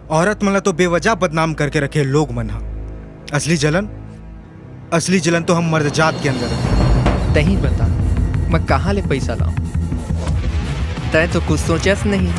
औरत मला तो बेवजह बदनाम करके रखे लोग मन हा। असली जलन तो हम मर्द जात के अंदर है। तही बता मैं कहाँ ले पैसा लाऊं? तय तो कुछ सोचस नहीं।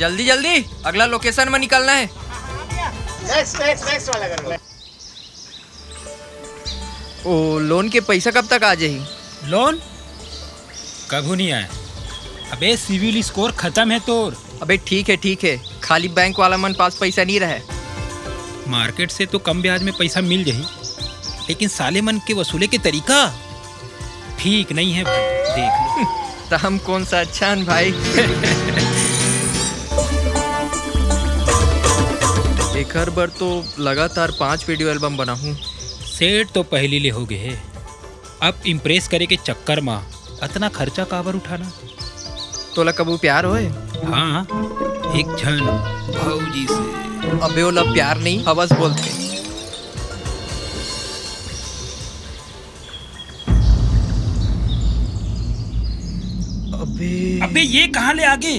जल्दी जल्दी अगला लोकेशन में निकलना है। नेक्स्ट वाला कर ले। ओ लोन के पैसा कब तक आ जाही? लोन कभू नहीं आए। अबे सिविल स्कोर खत्म है तोर। अबे ठीक है खाली बैंक वाला मन पास पैसा नहीं रहे। मार्केट से तो कम ब्याज में पैसा मिल जाही, लेकिन साले मन के वसूले के तरीका ठीक नहीं है भाई, देख ले। तो हम कौन सा अच्छा भाई। एक हर बार तो लगातार 5 वीडियो एल्बम बना हूँ। सेट तो पहली ले हो गए, अब इम्प्रेस करे के चक्कर में इतना खर्चा काबर उठाना। तोला कबू प्यार होए? हाँ, एक क्षण भौजी से। अबे ओला प्यार नहीं हवस बोलते। अबे ये कहाँ ले आगे?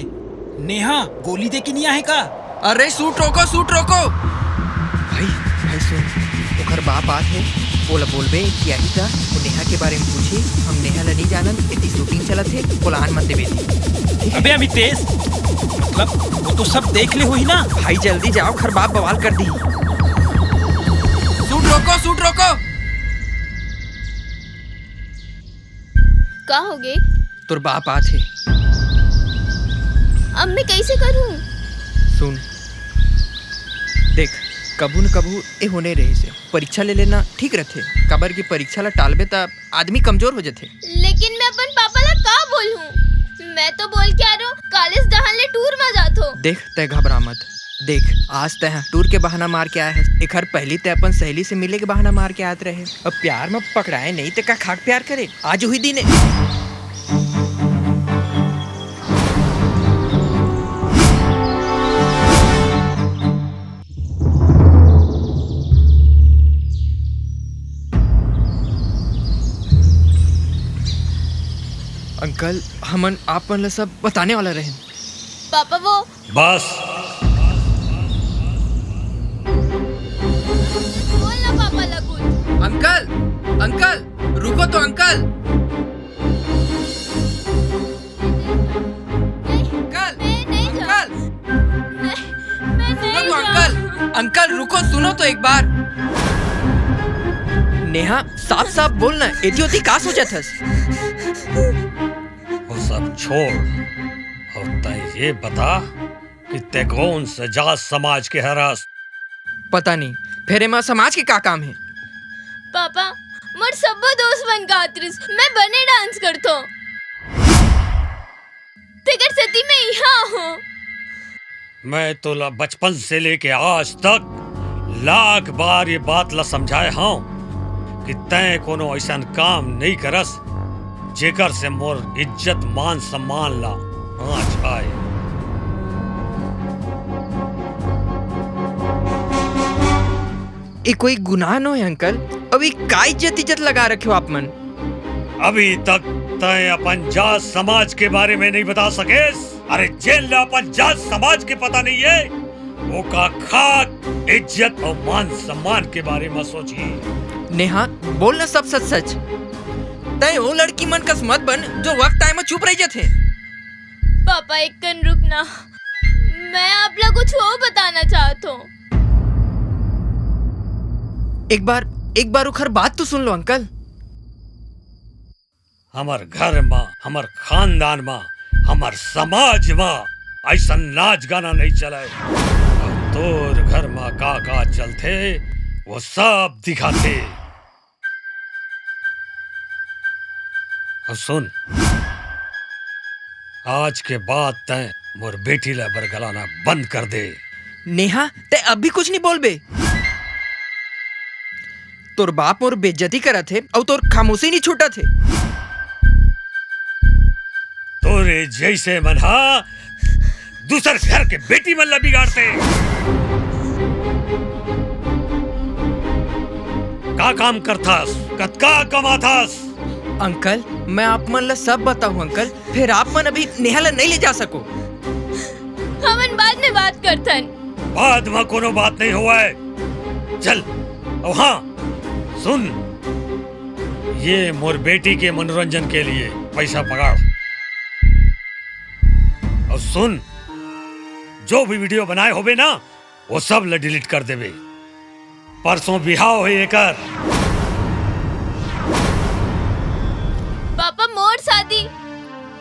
नेहा गोली दे के नहीं आए का? अरे शूट रोको भाई सुन, ओकर बाप आत है, बोला बोलबे कि यही था वो नेहा के बारे में पूछी। हम नेहा ला नहीं जानन, इतनी शूटिंग चलत है, बोलान मत देबे। अबे अभी तेज मतलब वो तो सब देख ले हुई ना। भाई जल्दी जाओ, खर बाप बवाल कर दी। शूट रोको। का हो गए? तोर बाप आत है। अब मैं कैसे करूं? सुन देख, कबू न कबू ए होने रहे से परीक्षा ले लेना ठीक रहते। कबर की परीक्षा ला टालबे त आदमी कमजोर हो जाते। लेकिन मैं अपन पापा ला का बोलूं? मैं तो बोल के आ रहा हूँ कॉलेज दहन ले टूर में जातो। देख तय घबरा मत। देख आज तय टूर के बहाना मार के आया है। एक हर पहली तय अपन सहेली से मिले के बहाना मार के आते रहे। अब प्यार में पकड़ाए नहीं तो का खाक प्यार करे। आज हुई दिन अंकल हमन आप मन सब बताने वाला रहे। पापा वो बस बोल ना पापा ला कुछ। अंकल रुको तो अंकल। मैं नहीं जा। मैं नहीं जा। अंकल रुको, सुनो तो एक बार। नेहा साफ बोलना, एटी का सोचा था? वो सब छोड़ और तय ये बता कि ते कौन से जात समाज के हरस? पता नहीं फेरे में समाज के का काम है? पापा मोर सब दोस्त बन का आतरिस, मैं बने डांस करतो। तेकर सती में यहाँ हूँ। मैं तो बचपन से लेके आज तक लाख बार ये बात ला समझाए हूँ कि तय कोनो ऐसा काम नहीं करस जेकर से मोर इज्जत मान सम्मान ला आँच आए। ये कोई गुनाह न है अंकल। अभी का इज्जत लगा रखे हो आप मन? अभी तक तय अपन जात समाज के बारे में नहीं बता सकेस? अरे जेल ला अपन जात समाज के पता नहीं है? वो का खाक इज्जत और मान सम्मान के बारे में सोची। नेहा बोलना सब सच। तय वो लड़की मन कस मत बन जो वक्त टाइम में चुप रह जाते। पापा एक कन रुकना, मैं आप लोग कुछ और बताना चाहता हूँ। एक बार उखर बात तो सुन लो अंकल। हमार घर में, हमार खानदान में, हमार समाज में ऐसा नाच गाना नहीं चले। अब तोर घर में का चलते वो सब दिखाते। अब सुन, आज के बाद तय मोर बेटी ला बरगलाना बंद कर दे। नेहा ते अभी कुछ नहीं बोल बे। तोर बाप मोर बेइज्जती करा थे और तोर खामोशी नहीं छूटा थे। तोरे जैसे मना दूसर घर के बेटी मल्ला बिगाड़ते। का काम करथास, कतका कमाथास? अंकल मैं आप मन ला सब बताऊं अंकल, फिर आप मन अभी नेहा ला नहीं ले जा सको। हमन बाद में बात करथन। बाद में कोनो बात नहीं हुआ है। चल। और हाँ सुन, ये मोर बेटी के मनोरंजन के लिए पैसा पकड़। और सुन, जो भी वीडियो बनाए होबे ना वो सब ल डिलीट कर देबे। परसों बिहाव होए एकर। पापा मोर शादी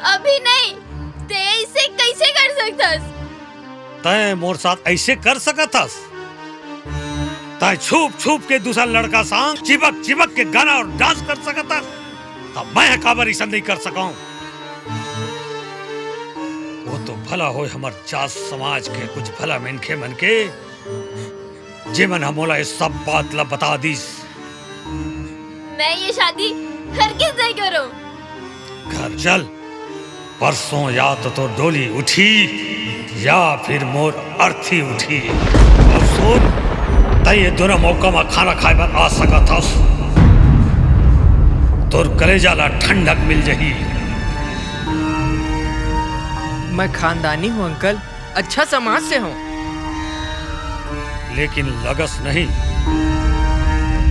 अभी नहीं, ते इसे कैसे कर सकतस? तय मोर साथ ऐसे कर सकथस? तय छुप छुप के दूसरा लड़का संग चिपक चिपक के गाना और डांस कर सकथस? तब मैं काबर ऐसा नहीं कर सकाऊं। वो तो भला हो हमार जात समाज के कुछ भला मनखे मन के जे मन हमोला ये सब बात ला बता दीस। मैं ये शादी हर किस नहीं करो। घर चल। परसों या तो डोली उठी या फिर मोर अर्थी उठी। और सुन, तय ये दोनों मौका में खाना खाए पर आ सका था। तोर कलेजा ला ठंडक मिल जही। मैं खानदानी हूँ अंकल, अच्छा समाज से हूँ। लेकिन लगस नहीं।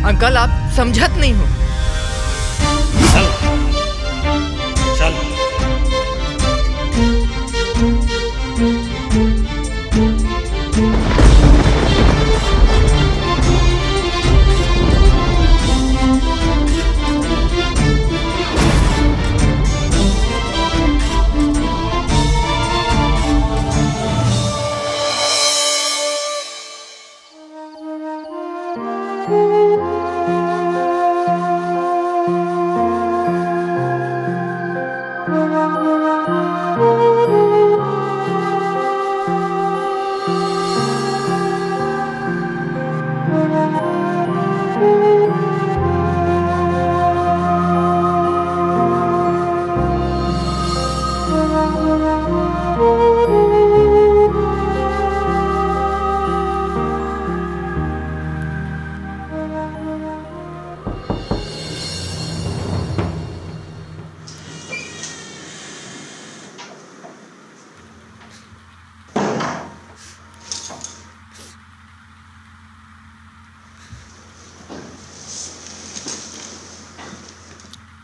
अंकल आप समझत नहीं हो। चल चल।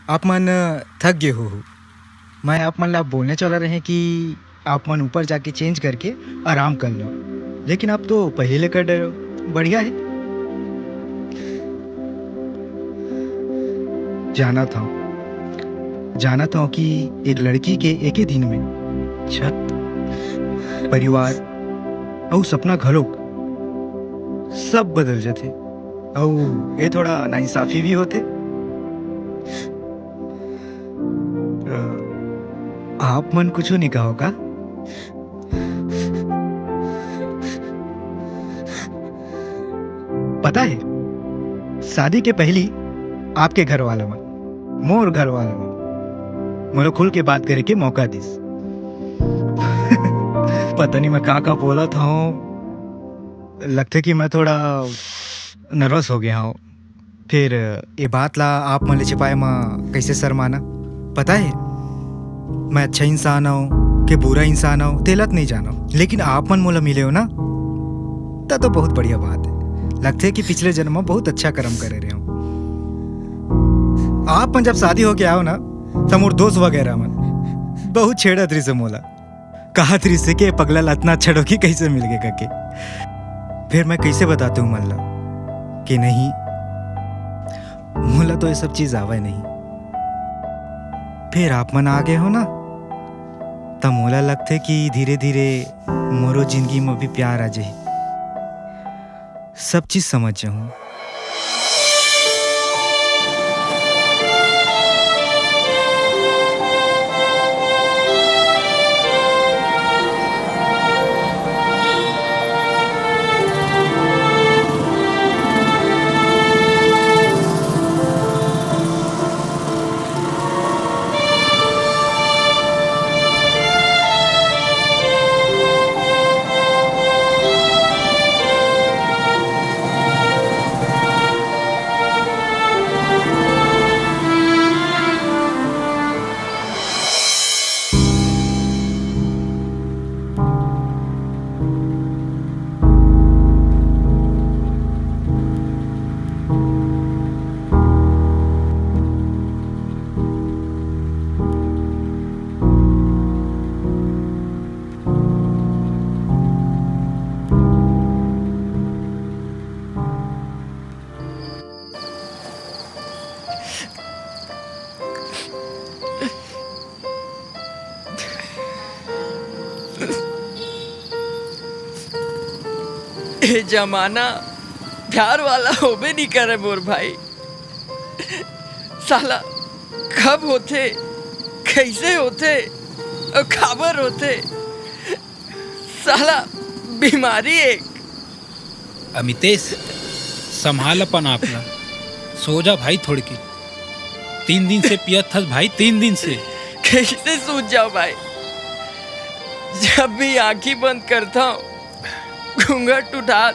आप मन थक गए हो। मैं आप मन ला बोलने चला रहे कि आप मन ऊपर जाके चेंज करके आराम कर लो, लेकिन आप तो पहले कर डरे हो। बढ़िया है। जाना था कि एक लड़की के एक ही दिन में छत, परिवार और सपना घरों सब बदल जाते और ये थोड़ा नाइंसाफी भी होते। आप मन कुछ नहीं कहो का? पता है, शादी के पहली आपके घर वाला मन मोर घर वाला मन मोला खुल के बात करे के मौका दिस। पता नहीं मैं का बोला था। लगता कि मैं थोड़ा नर्वस हो गया हूँ। फिर ये बात ला आप मन ले छिपाए माँ कैसे शर्माना? पता है मैं अच्छा इंसान हूँ कि बुरा इंसान हूँ तेलत नहीं जाना, लेकिन आप मन मोला मिले हो ना तब तो बहुत बढ़िया बात है। लगता है कि पिछले जन्म में बहुत अच्छा कर्म करे रहे हो। आप मन जब शादी हो के आओ ना तो मोर दोस्त वगैरह मन बहुत छेड़ा थी से मोला कहा थी से के पगला लतना छड़ो की कैसे मिल गए करके। फिर मैं कैसे बताती हूँ मल्ला कि नहीं मोला तो ये सब चीज आवे नहीं। फिर आप मन आ गए हो ना त मोला लगथे कि धीरे धीरे मोरो जिंदगी में भी प्यार आ जाही, सब चीज समझ जाऊँ। ये जमाना प्यार वाला होबे नहीं करे मोर भाई। साला कब होते, कैसे होते और खबर होते, साला बीमारी एक। अमितेश, संभाल अपन आपला, सो जा भाई थोड़ी की। 3 दिन से पियत थस भाई, 3 दिन से। कैसे सूझ जाओ भाई, जब भी आंखी बंद करता हूँ घूंघट उठा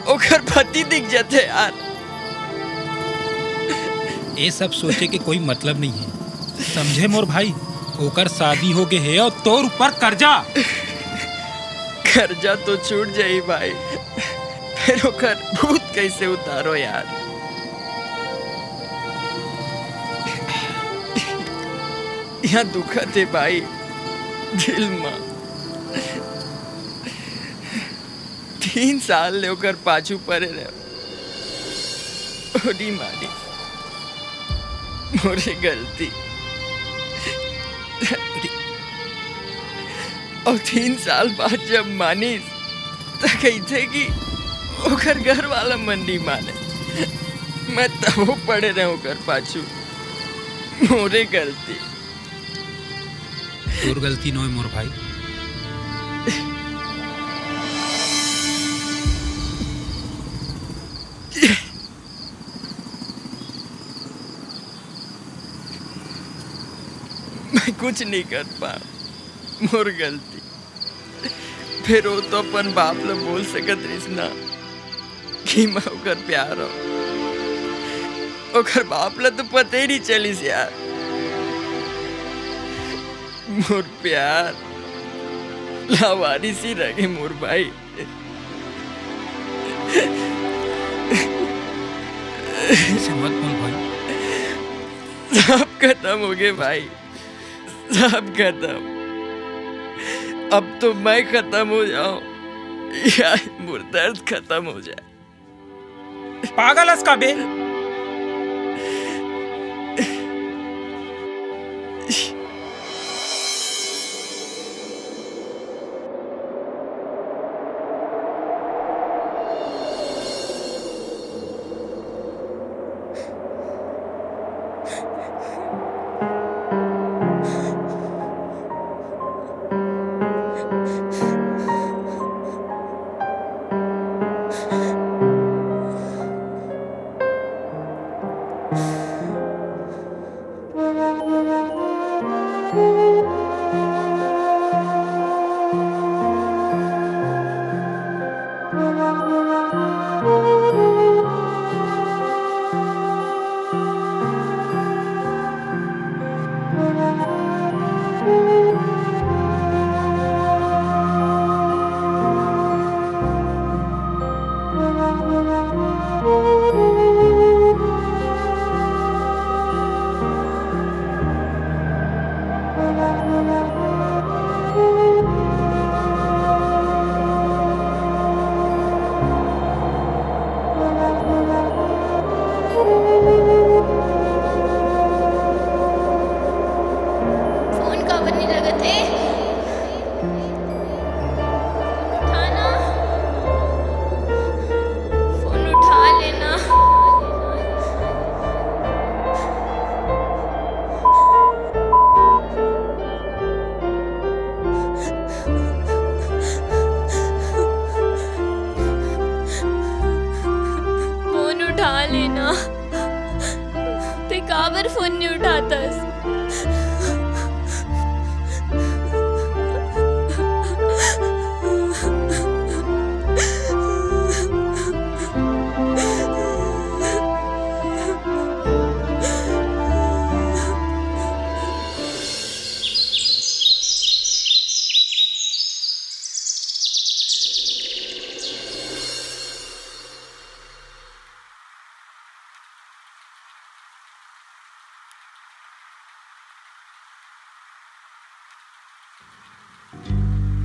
ओकर पति दिख जाते यार। ये सब सोचे के कोई मतलब नहीं है, समझे मोर भाई। ओकर शादी हो गए है और तोर ऊपर कर्जा। कर्जा तो छूट जाई भाई, फिर ओकर भूत कैसे उतारो यार। यहाँ दुखत है भाई दिल में। 3 साल ले ओकर पाछू पड़े रहे ओडी मारी मोरे गलती। और 3 साल बाद जब मानी तो कहते कि ओकर घर वाला मन नहीं माने। मैं तब पड़े रहे ओकर पाछू, मोरे गलती। तोर गलती न मोर भाई। मैं कुछ नहीं कर पा, मोर गलती। फिर वो तो अपन बाप ला बोल सकत रहीस ना कि मैं ओकर प्यार हो। ओकर बाप ला तो पता ही नहीं चलिस यार। मोर प्यार लावारिस ही रहे मोर भाई। ऐसे मत बोल भाई। सब खत्म हो गए भाई, सब खत्म। अब तो मैं खत्म हो जाऊं या मोर दर्द खत्म हो जाए। पागल हस का बे।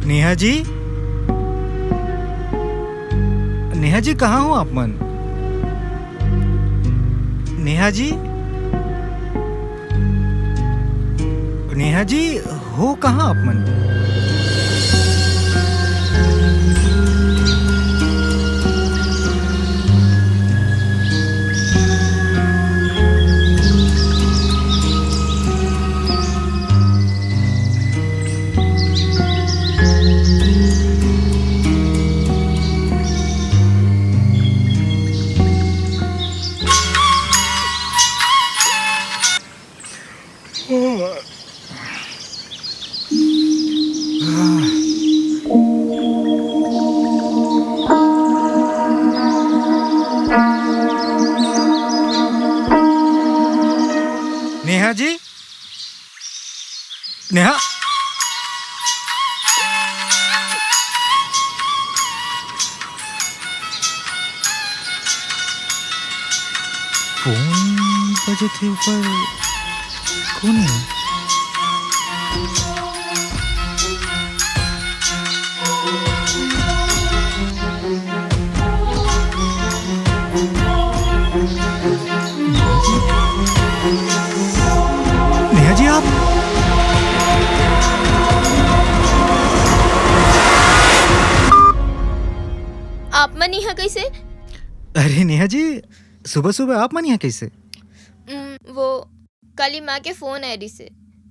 नेहा जी, नेहा जी कहाँ हो आप मन? नेहा जी, नेहा जी हो कहाँ आप मन? नेहा जी, नेहा, फोन बजे थे ऊपर, कौन है? नेहा जी आप, आप मन यहाँ कैसे? अरे नेहा जी, सुबह सुबह आप मन यहाँ कैसे? वो काली माँ के फोन है रही से,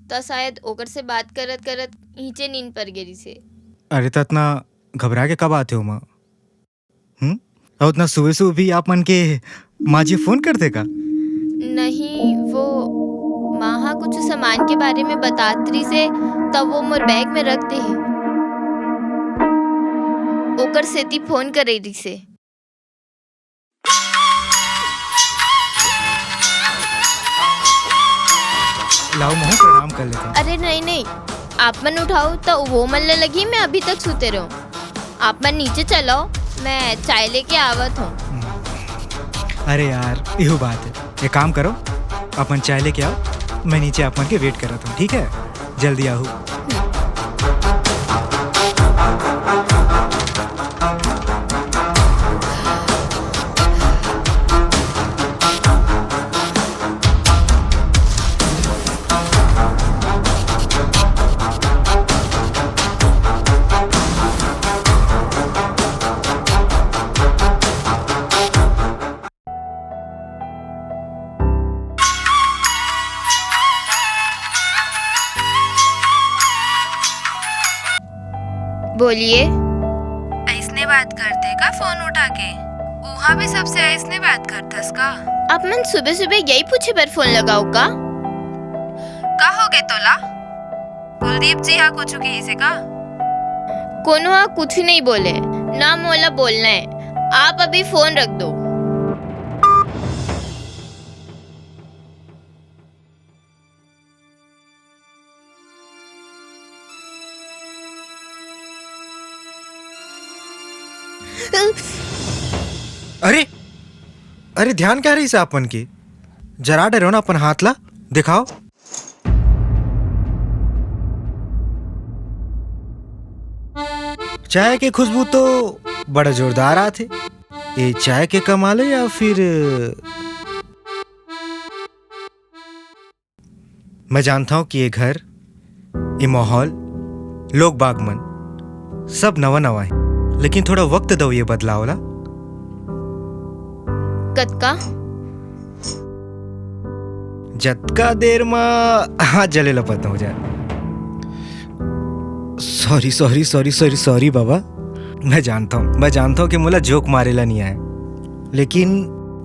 तो शायद ओकर से बात करत करत नीचे नींद पर गिरी से। अरे तो इतना घबरा के कब आते हो माँ? और उतना सुबह सुबह भी आप मन के माँ जी फोन करते का? नहीं, वो माँ कुछ सामान के बारे में बतात रही से, तब वो मोर बैग में रख दे है। ओकर सेती फोन करे रही से। लाओ मोह प्रणाम कर लेते हैं। अरे नहीं नहीं, आप मन उठाओ तो वो मन ले लगी मैं अभी तक सोते रहूं। आप मन नीचे चलो, मैं चाय लेके आवत हूँ। अरे यार यही बात है, एक काम करो, अपन चाय लेके आओ, मैं नीचे आप मन के वेट कर रहा हूँ, ठीक है? जल्दी आओ। बोलिए। ऐसने बात करते का फोन उठा के? वहाँ भी सबसे ऐसने बात करतस का? आप मन सुबह सुबह यही पूछे पर फोन लगाओ का? का हो गए तोला? कुलदीप जी हाँ कुछ की से का? कोनो हाँ कुछ नहीं बोले ना, मोला बोलना है। आप अभी फोन रख दो। अरे अरे ध्यान क्या रही से आप मन की? जरा डरो ना, अपन हाथ ला दिखाओ। चाय की खुशबू तो बड़ा जोरदार आते। ये चाय के कमाल है या फिर? मैं जानता हूं कि ये घर, ये माहौल, लोग बागमन सब नवा नवा है, लेकिन थोड़ा वक्त दो ये बदलाव ला। कतका जतका देर में हाथ जले लपत हो जाए। Sorry sorry sorry sorry sorry बाबा, मैं जानता हूँ कि मुला जोक मारेला नहीं आए, लेकिन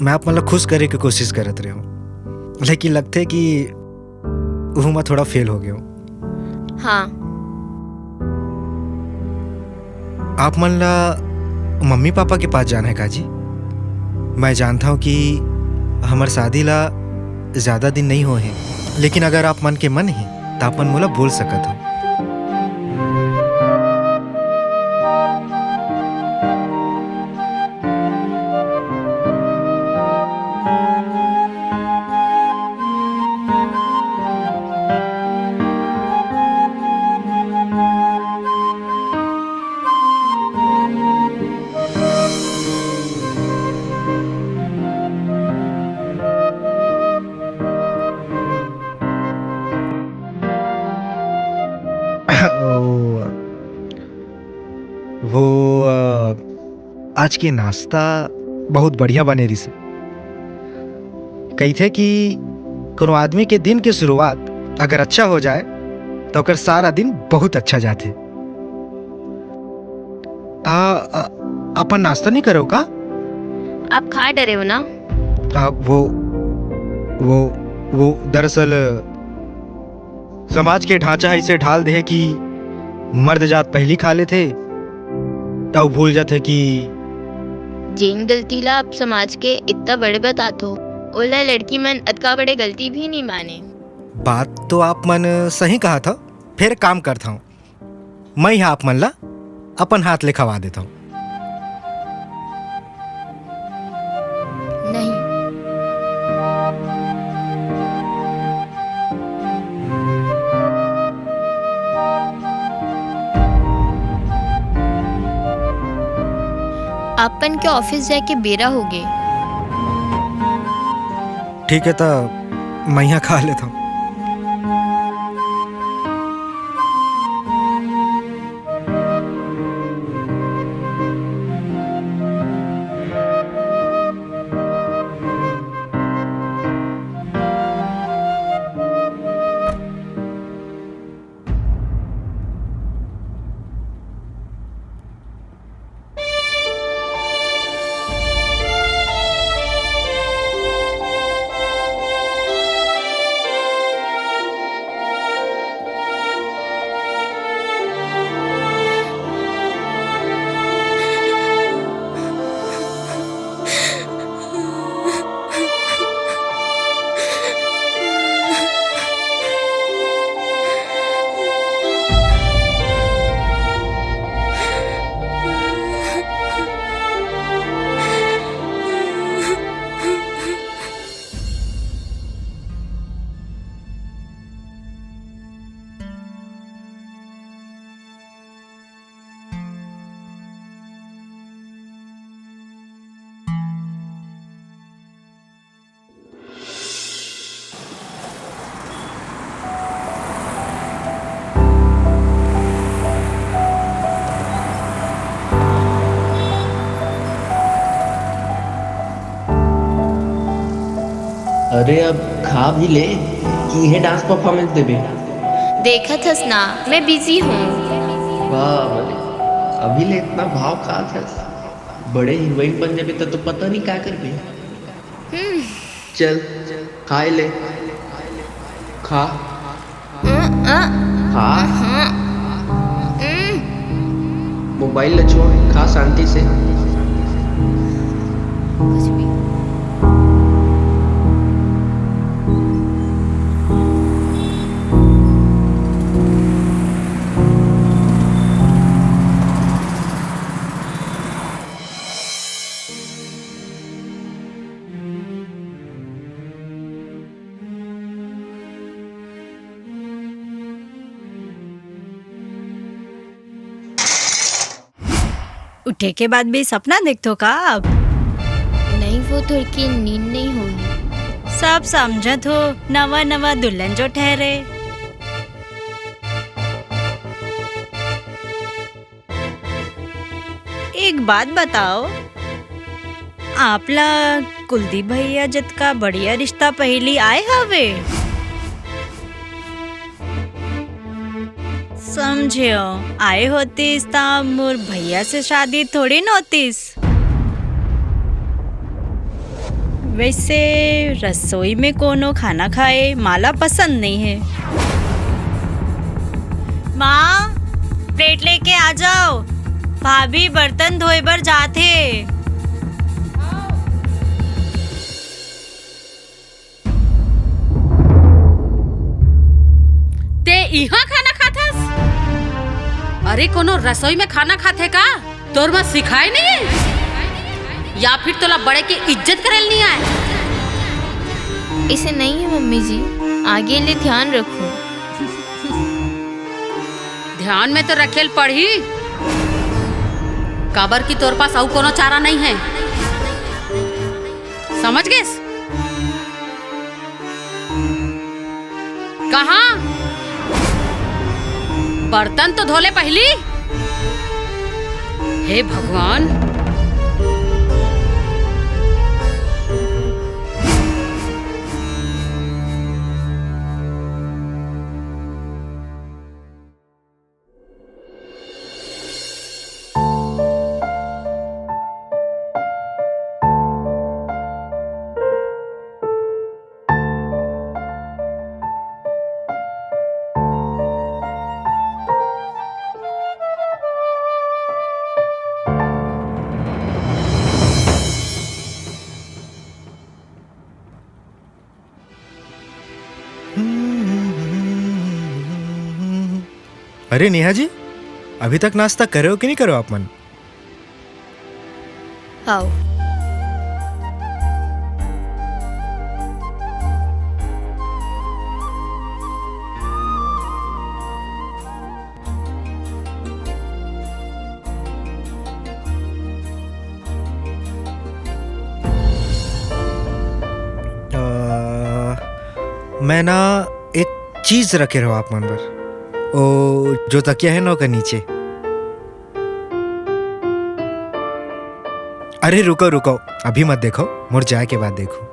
मैं आप मतलब खुश करे की कोशिश करत रहे हूँ, लेकिन लगते कि वो मैं थोड़ा फेल हो गया हूँ। हाँ, आप मन ला मम्मी पापा के पास जाना है काजी? मैं जानता हूँ कि हमार शादी ला ज्यादा दिन नहीं हो है, लेकिन अगर आप मन के मन है तो आप मन मोला बोल सकत हो। वो आज के नाश्ता बहुत बढ़िया बने रही से। कही थे कि कोनो आदमी के दिन के शुरुआत अगर अच्छा हो जाए तो ओकर सारा दिन बहुत अच्छा जाते। अपन नाश्ता नहीं करो का? आप खा डरे हो ना? वो दरअसल समाज के ढांचा इसे ढाल दे कि मर्द जात पहली खा लेते तब भूल जाते कि जेन गलती ला आप समाज के इतना बड़े बताते हो, ओला लड़की मन अतका बड़े गलती भी नहीं माने। बात तो आप मन सही कहा था। फिर काम करता हूँ, मैं यहाँ आप मन ला अपन हाथ ले खवा देता हूँ। नहीं, आपन के ऑफिस जाके बेरा हो गए। ठीक है, तो मैं यहाँ खा लेता हूँ। अरे अब खा भी ले कि है डांस परफॉर्मेंस देबे। देखा थस ना, मैं बिजी हूँ। वाह बड़े, अभी ले इतना भाव खा था। बड़े हीरोइन बन जाबे तो पता नहीं क्या करबे। चल खाए ले, खा खा। मोबाइल ल छोड़, खा शांति से। कुछ भी। उठे के बाद भी सपना देखते हो का अब? नहीं, वो थोड़ी की नींद नहीं हुई। सब समझत हो, नवा नवा दुल्हन जो ठहरे। एक बात बताओ, आपला कुलदीप भैया जितका बढ़िया रिश्ता पहली आए हवे। समझियो, आए होतीस ता मोर भैया से शादी थोड़ी न होतीस। वैसे रसोई में कोनो खाना खाए माला पसंद नहीं है। माँ, प्लेट लेके आ जाओ, भाभी बर्तन धोए बर जाते। ते यहाँ खाना खाथस? अरे कोनो रसोई में खाना खाते का? तोर में सिखाए नहीं है या फिर तोला बड़े के इज्जत करेल नहीं आए? ऐसे नहीं है मम्मी जी, आगे ले ध्यान रखो। ध्यान में तो रखेल पड़ी, काबर की तोर पास और कोनो चारा नहीं है। समझ गए? कहाँ? बर्तन तो धोले पहली, हे भगवान। अरे नेहा जी, अभी तक नाश्ता करे हो कि नहीं करो आप मन? आओ। मैं ना एक चीज रखे रहो आप मन पर, ओ जो तकिया है ना का नीचे। अरे रुको रुको, अभी मत देखो, मुरझाए के बाद देखो।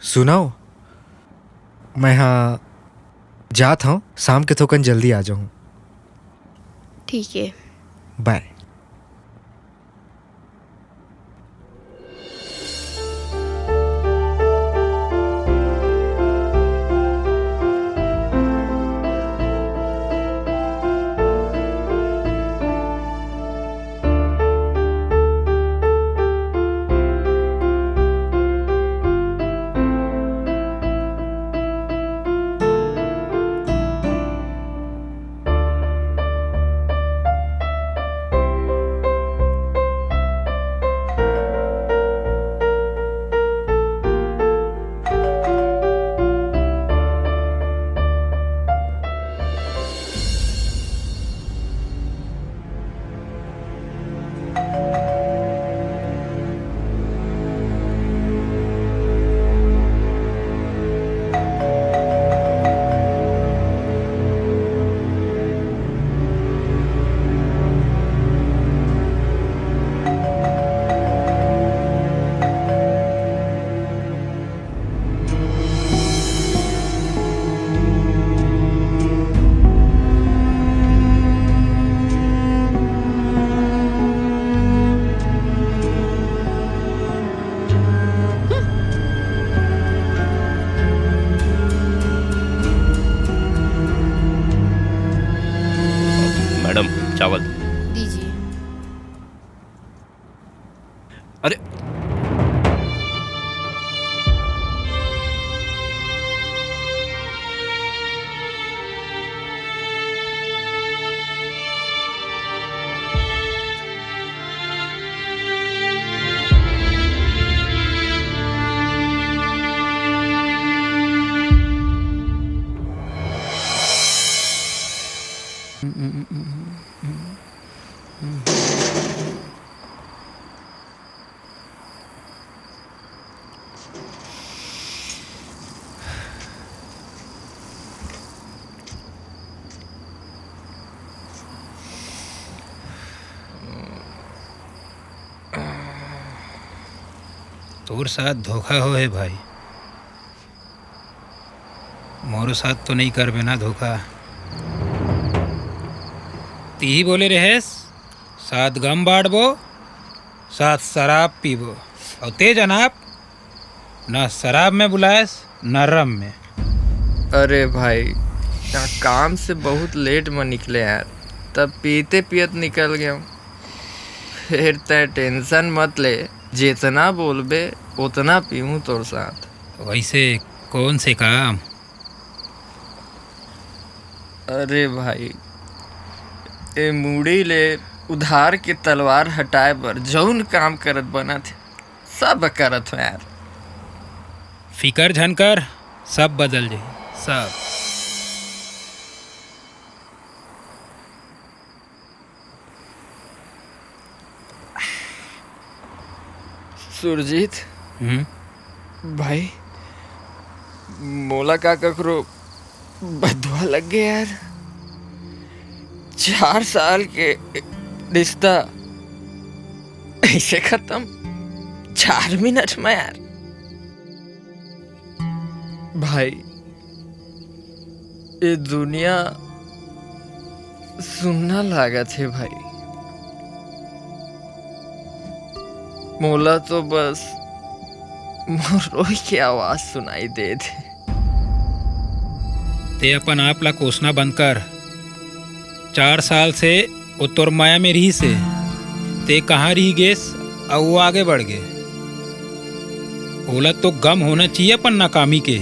सुनाओ, मैं हाँ जात हूँ, शाम के थोकन जल्दी आ जाऊँ। ठीक है, बाय। मैडम चावल दीजिए। अरे तोर साथ धोखा हो है भाई, मोर साथ तो नहीं कर बिना धोखा। ती बोले रहेस साथ गम बांटबो, साथ शराब पीबो, और ते जनाब ना शराब में बुलाएस ना रम में। अरे भाई यहाँ काम से बहुत लेट में निकले यार, तब पीते पियत निकल गया हूँ। फिर तय टेंशन मत ले, जितना बोलबे उतना पीऊँ तोर साथ। वैसे कौन से काम? अरे भाई ए मूड़ी ले उधार के तलवार हटाए बर जौन काम करत बना थे सब करत हो यार। फिकर झनकर सब बदल जाए सब। सुरजीत भाई मोला का ककरो बदवा लग गया यार। 4 साल के रिश्ता ऐसे खत्म 4 मिनट में यार। भाई ये दुनिया सुनना लागत है भाई। मोला तो बस मोर रोई की आवाज सुनाई दे थे। ते अपन आप ला कोसना बंद कर। 4 साल से वो तोर माया में रही से ते कहाँ रही गेस और वो आगे बढ़ गए। ओला तो गम होना चाहिए अपन नाकामी के।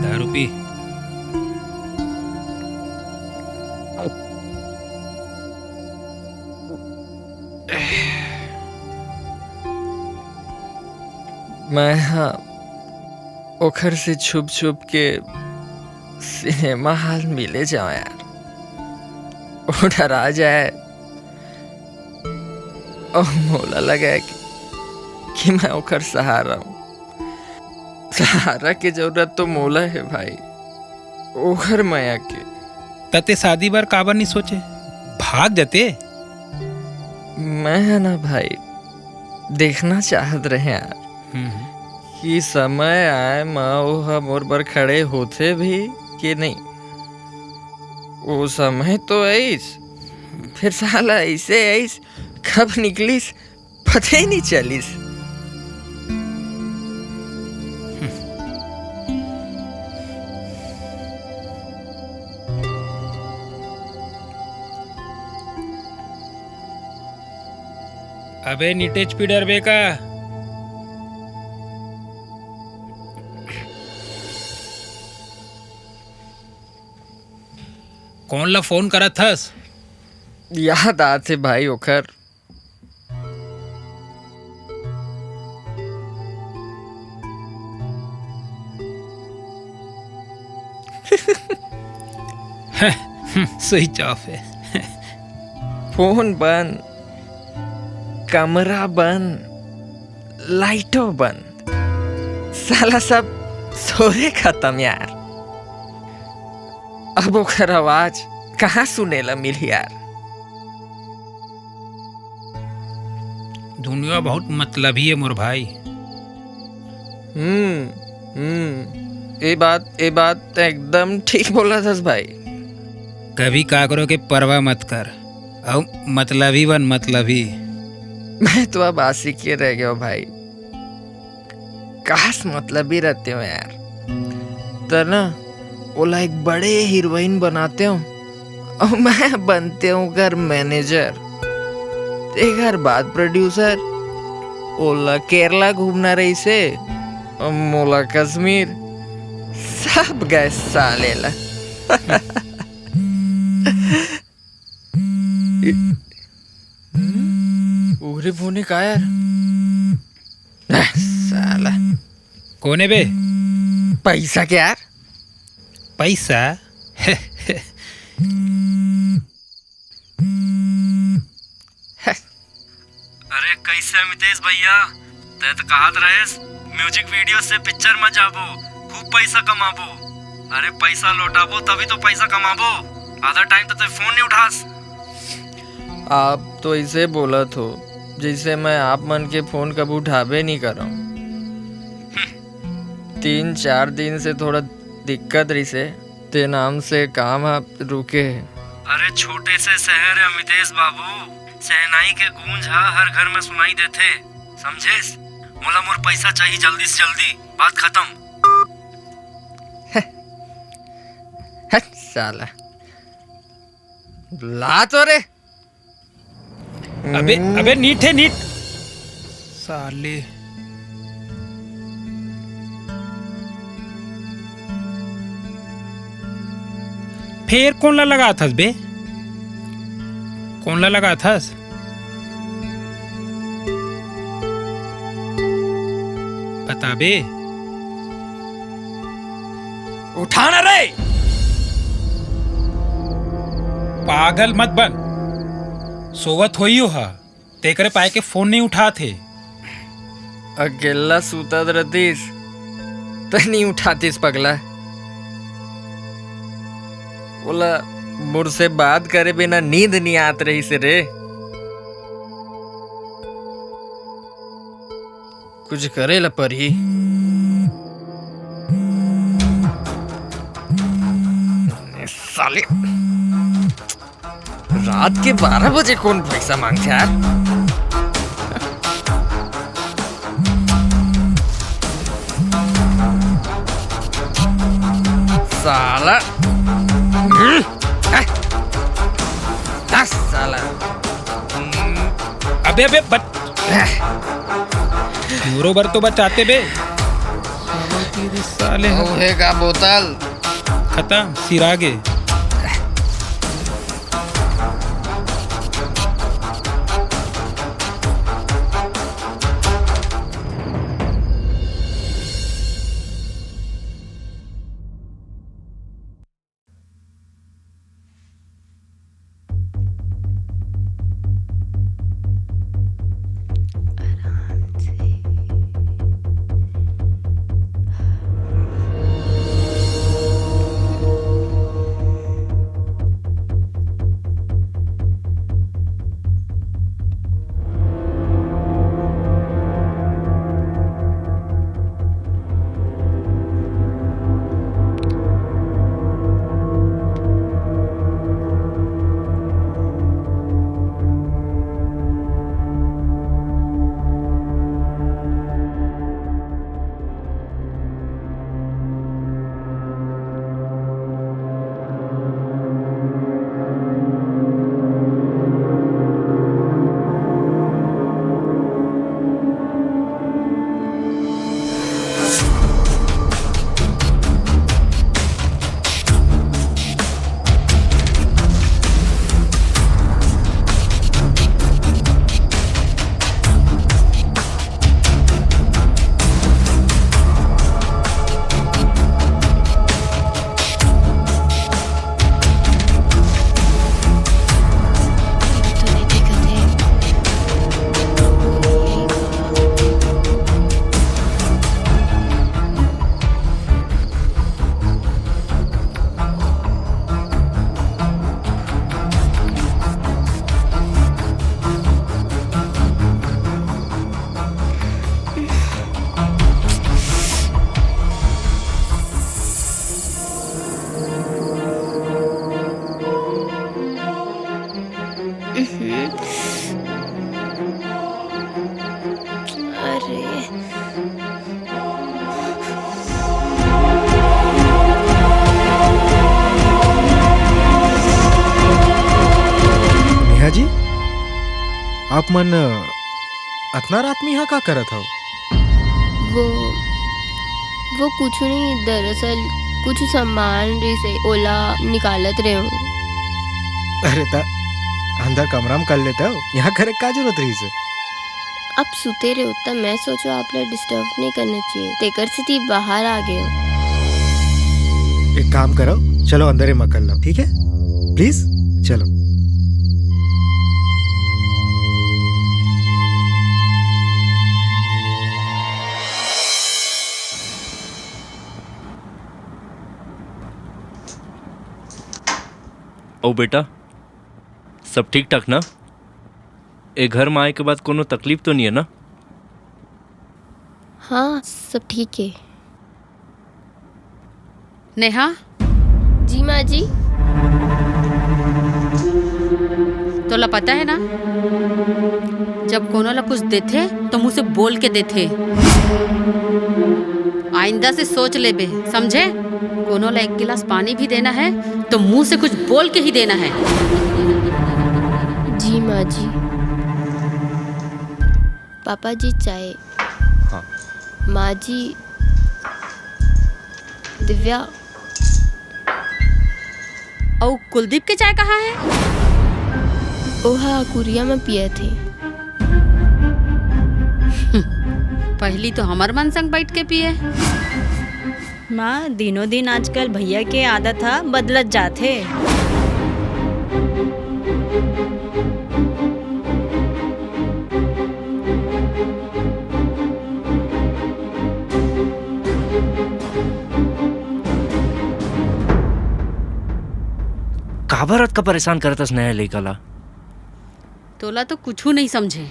दारू पी। मैं हाँ ओखर से छुप छुप के सिनेमा हॉल मिले जाओ यार। वो डरा जाए और मोला लगा कि मैं ओखर सहारा हूँ। सहारा की जरूरत तो मोला है भाई, ओखर माया के। तते शादी बार काबर नहीं सोचे, भाग जाते। मैं है ना भाई देखना चाहत रहे यार कि समय आए माँ वो मोर पर खड़े होते भी कि नहीं। वो समय तो ऐस फिर साला ऐसे ऐस कब निकलिस पता ही नहीं चलिस। अबे नीटेज पीडर बेका, कौन ला फोन करा थस? याद आते भाई ओखर। स्विच ऑफ है। फोन बंद, कमरा बंद, लाइटों बंद, साला सब सोरे खत्म यार। अब ओखर आवाज कहाँ सुनेला मिली यार। दुनिया बहुत मतलबी है मोर भाई। ये बात एकदम ठीक बोला था भाई। कभी काकरों के परवाह मत कर और मतलबी बन मतलबी। मैं तो अब आशिक ही रह गया भाई। काश मतलबी रहते हो यार, तो ना ओला एक बड़े हीरोइन बनाते हो और मैं बनते हूँ घर मैनेजर। घर बाद प्रोड्यूसर। ओला केरला घूमना रही से और मोला कश्मीर। सब गए साले ला। पूरे बोने का यार साला। कोने बे? पैसा क्या यार? पैसा? अरे कैसे मितेश भैया, तै तो कहत रहेस म्यूजिक वीडियो से पिक्चर में जाबो, खूब पैसा कमाबो। अरे पैसा लौटाबो तभी तो पैसा कमाबो। आधा टाइम तो फोन नहीं उठास। आप तो ऐसे बोला तो जैसे मैं आप मन के फोन कब उठाबे नहीं कर रहा हूँ। 3-4 दिन से थोड़ा दिक्कत रही से ते नाम से काम आप रुके है। अरे छोटे से शहर है मितेश बाबू, सहनाई के गूंज हर घर में सुनाई देते, समझेस? मोला मोर पैसा चाहिए जल्दी से जल्दी, बात खत्म। साला ला तो रे। अबे नीट है नीट साले। फिर कौन ला लगा था बे? कौन ला लगा था? बता बे। उठाना रे। पागल मत बन। सोवत होई हो हा, तेकरे पाए के फोन नहीं उठा थे। अकेला सूता रहतीस तो नहीं उठातीस पगला। बोला मुझसे बात करे बिना नींद नहीं आत रही से रे। कुछ करे ला परी। साले रात के 12 बजे कौन पैसा मांगते यार। साला साला अबे बरोबर तो बचाते बे। साले का बोतल खत्म सिरागे। आप मन अतना रात में यहाँ का करत हो? वो कुछ नहीं, दरअसल कुछ सामान से ओला निकालत रहे हूँ। अरे ता अंदर कमरा में कर लेता हो, यहाँ करे का जरूरत रही से? अब सुते रहे हो तब मैं सोचो आप लोग डिस्टर्ब नहीं करना चाहिए, तेकर से ती बाहर आ गए हो। एक काम करो, चलो अंदर ही मत कर लो, ठीक है? प्लीज चलो। ओ बेटा, सब ठीक ठाक ना? ए घर में आए के बाद कोनो तकलीफ तो नहीं है ना? हाँ सब ठीक है। नेहा? जी माँ जी। तोला पता है ना, जब कोनो ला कुछ देथे तो मुँह से बोल के देथे। आइंदा से सोच ले बे, समझे? कोनो ला एक गिलास पानी भी देना है तो मुंह से कुछ बोल के ही देना है। जी माँ जी। पापा जी चाय। हाँ। माँ जी दिव्या। और कुलदीप के चाय कहाँ है? ओहा कुरिया में पिए थे। पहली तो हमार मन संग बैठ के पिए। माँ दिनों दिन आजकल भैया के आदत था बदलत जाते। काबर रात का परेशान करतस नया लेकला। तोला तो कुछ नहीं समझे।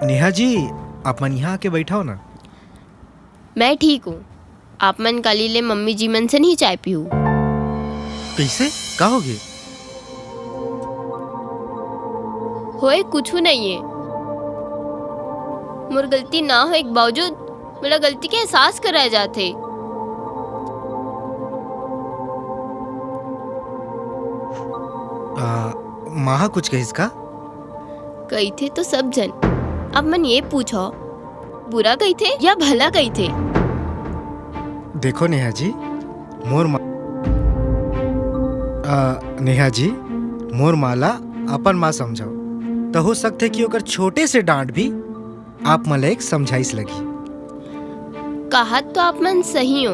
नेहा जी, आप मन यहाँ आके बैठा हो ना। मैं ठीक हूँ। आप मन काली ले मम्मी जी मन से नहीं चाय पीऊ। कैसे का हो गए? होए कुछ नहीं है। मोर गलती ना हो एक बावजूद मेरा गलती के एहसास कराए जाते। माँ कुछ कहिस का? कही थे तो सब जन। अब मन ये पूछो, बुरा कही थे या भला कही थे? देखो नेहा जी, नेहा जी, मोर माला अपन माँ समझाओ तो हो सकते कि ओकर छोटे से डांट भी आप मला एक समझाइस लगी। कहा तो आप मन सही हो,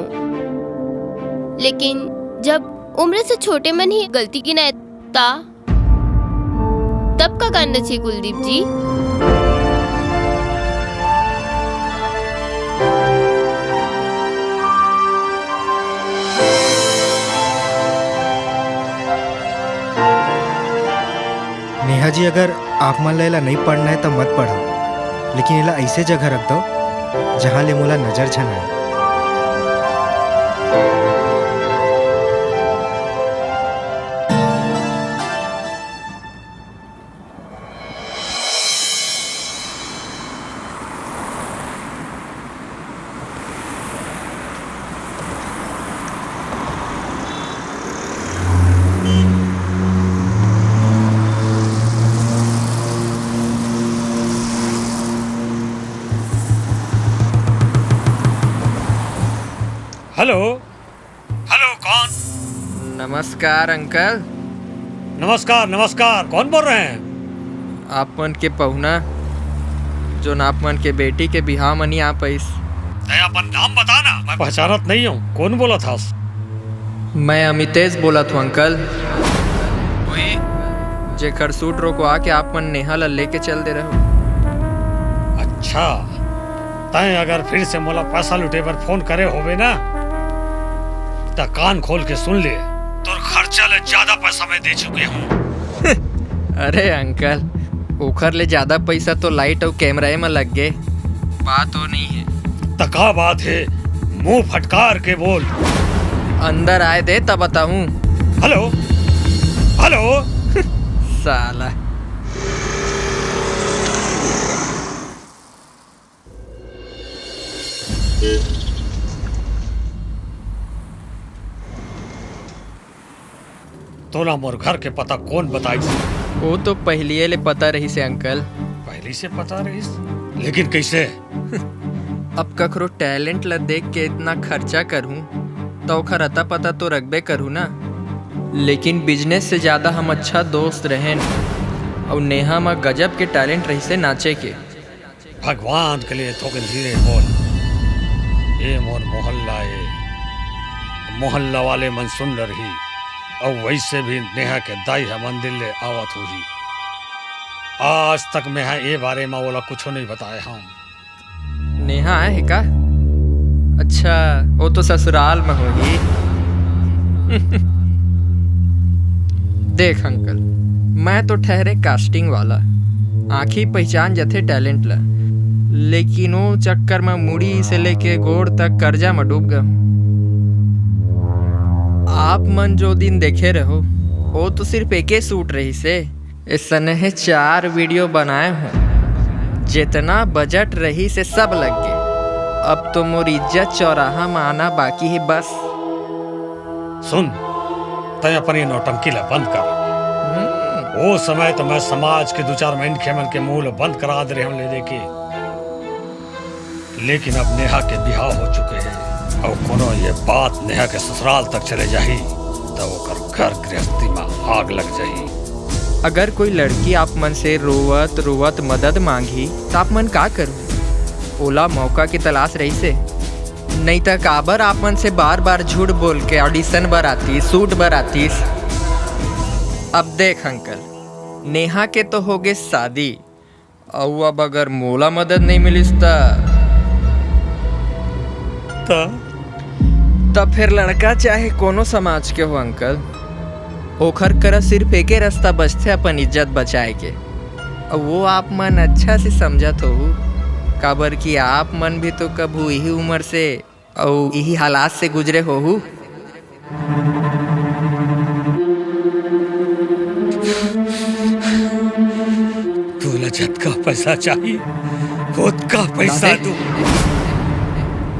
लेकिन जब उम्र से छोटे मन ही गलती की ना तब का करना चाहिए कुलदीप जी? नेहा जी, अगर आप मन ला नहीं पढ़ना है तो मत पढ़ो, लेकिन इला ऐसे जगह रख दो जहाँ ले मोला नजर झन आए। हेलो हेलो, कौन? नमस्कार अंकल। नमस्कार नमस्कार, कौन बोल रहे हैं? आप मन के पहुना जो आप मन के बेटी के बिहाव मनी आ पैस। अपन नाम बताना, मैं पहचानत नहीं हूँ। कौन बोला था? मैं अमितेश बोला था अंकल। वही जेकर सूट रोको आके आप मन नेहा ला लेके चल दे रहे हो। अच्छा, तय अगर फिर से मोला पैसा लुटे पर फोन करे होवे ना तो कान खोल के सुन ले, तोर खर्चा ले ज्यादा पैसा मैं दे चुके हूँ। अरे अंकल, ओखर ले ज्यादा पैसा तो लाइट और कैमरा में लग गए, बात हो नहीं है। तो का बात है, मुंह फटकार के बोल। अंदर आए दे तब बताऊं। Hello hello. साला तोला मोर घर के पता कौन बताई? वो तो पहले ले पता रही से अंकल। पहले से पता रही, लेकिन कैसे? अब कखरो टैलेंट ला देख के इतना खर्चा करूं तो ओखर अता पता तो रखबे करूं ना। लेकिन बिजनेस से ज्यादा हम अच्छा दोस्त रहें और नेहा में गजब के टैलेंट रही से नाचे के। भगवान के लिए थोड़े धीरे बोल। ये मोर मोहल्ला है, मोहल्ला वाले मन सुन रही और वैसे भी नेहा के दाई है मंदिर ले आवत हुई। आज तक मैं ये बारे में बोला कुछ नहीं बताया हम। नेहा है का? अच्छा, वो तो ससुराल में होगी। देख अंकल, मैं तो ठहरे कास्टिंग वाला, आँखी पहचान जथे टैलेंट ला, लेकिन वो चक्कर में मुड़ी से लेके गोड़ तक कर्जा में डूब गया। आप मन जो दिन देखे रहो वो तो सिर्फ एक ही सूट रही से, इस सने 4 वीडियो बनाए हूँ। जितना बजट रही से सब लग गए। अब तो मोर इज्जत चौराहा में आना बाकी है बस। सुन, तय अपनी नौटंकी ला बंद कर। वो समय तो मैं समाज के 2-4 महीने खेमन के मुंह बंद करा दे रहे हम ले देके, लेकिन अब नेहा के बिहाव हो चुके हैं और कोनो ये बात नेहा के ससुराल तक चले जाही तो ओकर घर गृहस्थी में आग लग जाही। अगर कोई लड़की आप मन से रोवत रोवत मदद मांगी तो आप मन का करूँ? ओला मौका की तलाश रही से, नहीं तो काबर आप मन से बार बार झूठ बोल के ऑडिशन बर आती, शूट बर आती। अब देख अंकल, नेहा के तो हो गए शादी, और अब अगर मोला मदद नहीं मिलिस तब फिर लड़का चाहे कोनो समाज के हो अंकल, ओखर करा सिर्फ एके रास्ता बचते अपन इज्जत बचाए के, और वो आप मन अच्छा से समझत हो, काबर कि आप मन भी तो कबू यही उम्र से और यही हालात से गुजरे हो। तोला जत का पैसा चाहिए, खुद का पैसा दो।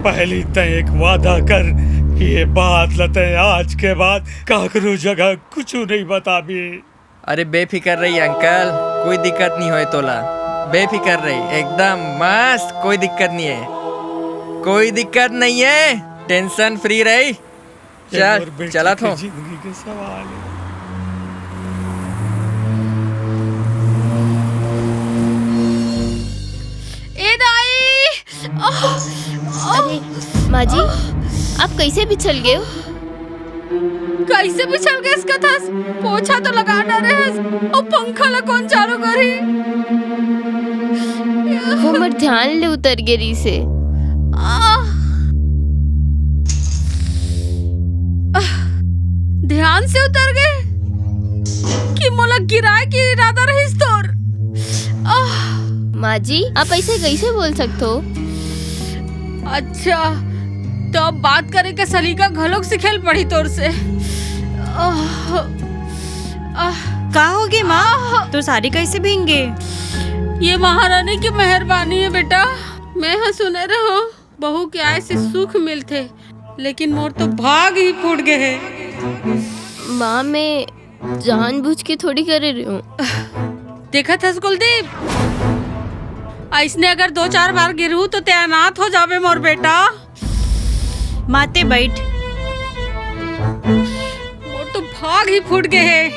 पहली तय एक वादा कर कि ये बात लते आज के बाद काकरू जगह कुछ नहीं बताबी। अरे बेफिकर रही अंकल, कोई दिक्कत नहीं होए तोला, बेफिकर रही, एकदम मस्त, कोई दिक्कत नहीं है, कोई दिक्कत नहीं है, टेंशन फ्री रही। चल चला तो। जिंदगी के सवाल है। ए दाई, अरे माँ जी, आप कैसे बिछल गए हो? कैसे बिछल गए इसका था? पोछा तो लगा डाले है और पंखा ला कौन चालू करी? वो मर ध्यान ले उतर गिरी से। ध्यान से उतर गए कि मोला गिराए के इरादा रही तोर? माँ जी, आप ऐसे कैसे बोल सकते हो? अच्छा, तो अब बात करे के सलीका घलोक सिखेल पड़ी तोर से। का होगी माँ, तो साड़ी कैसे भींगे? ये महारानी की मेहरबानी है बेटा। मैं हाँ सुने रहो बहू के आए से सुख मिलते, लेकिन मोर तो भाग ही फूट गए है। माँ, मैं जानबूझ के थोड़ी कर रही हूँ। देखा था कुलदीप, ऐसने अगर 2-4 बार गिरू तो ते अनाथ हो जावे मोर बेटा। माते बैठ, मोर तो भाग ही फूट गए है।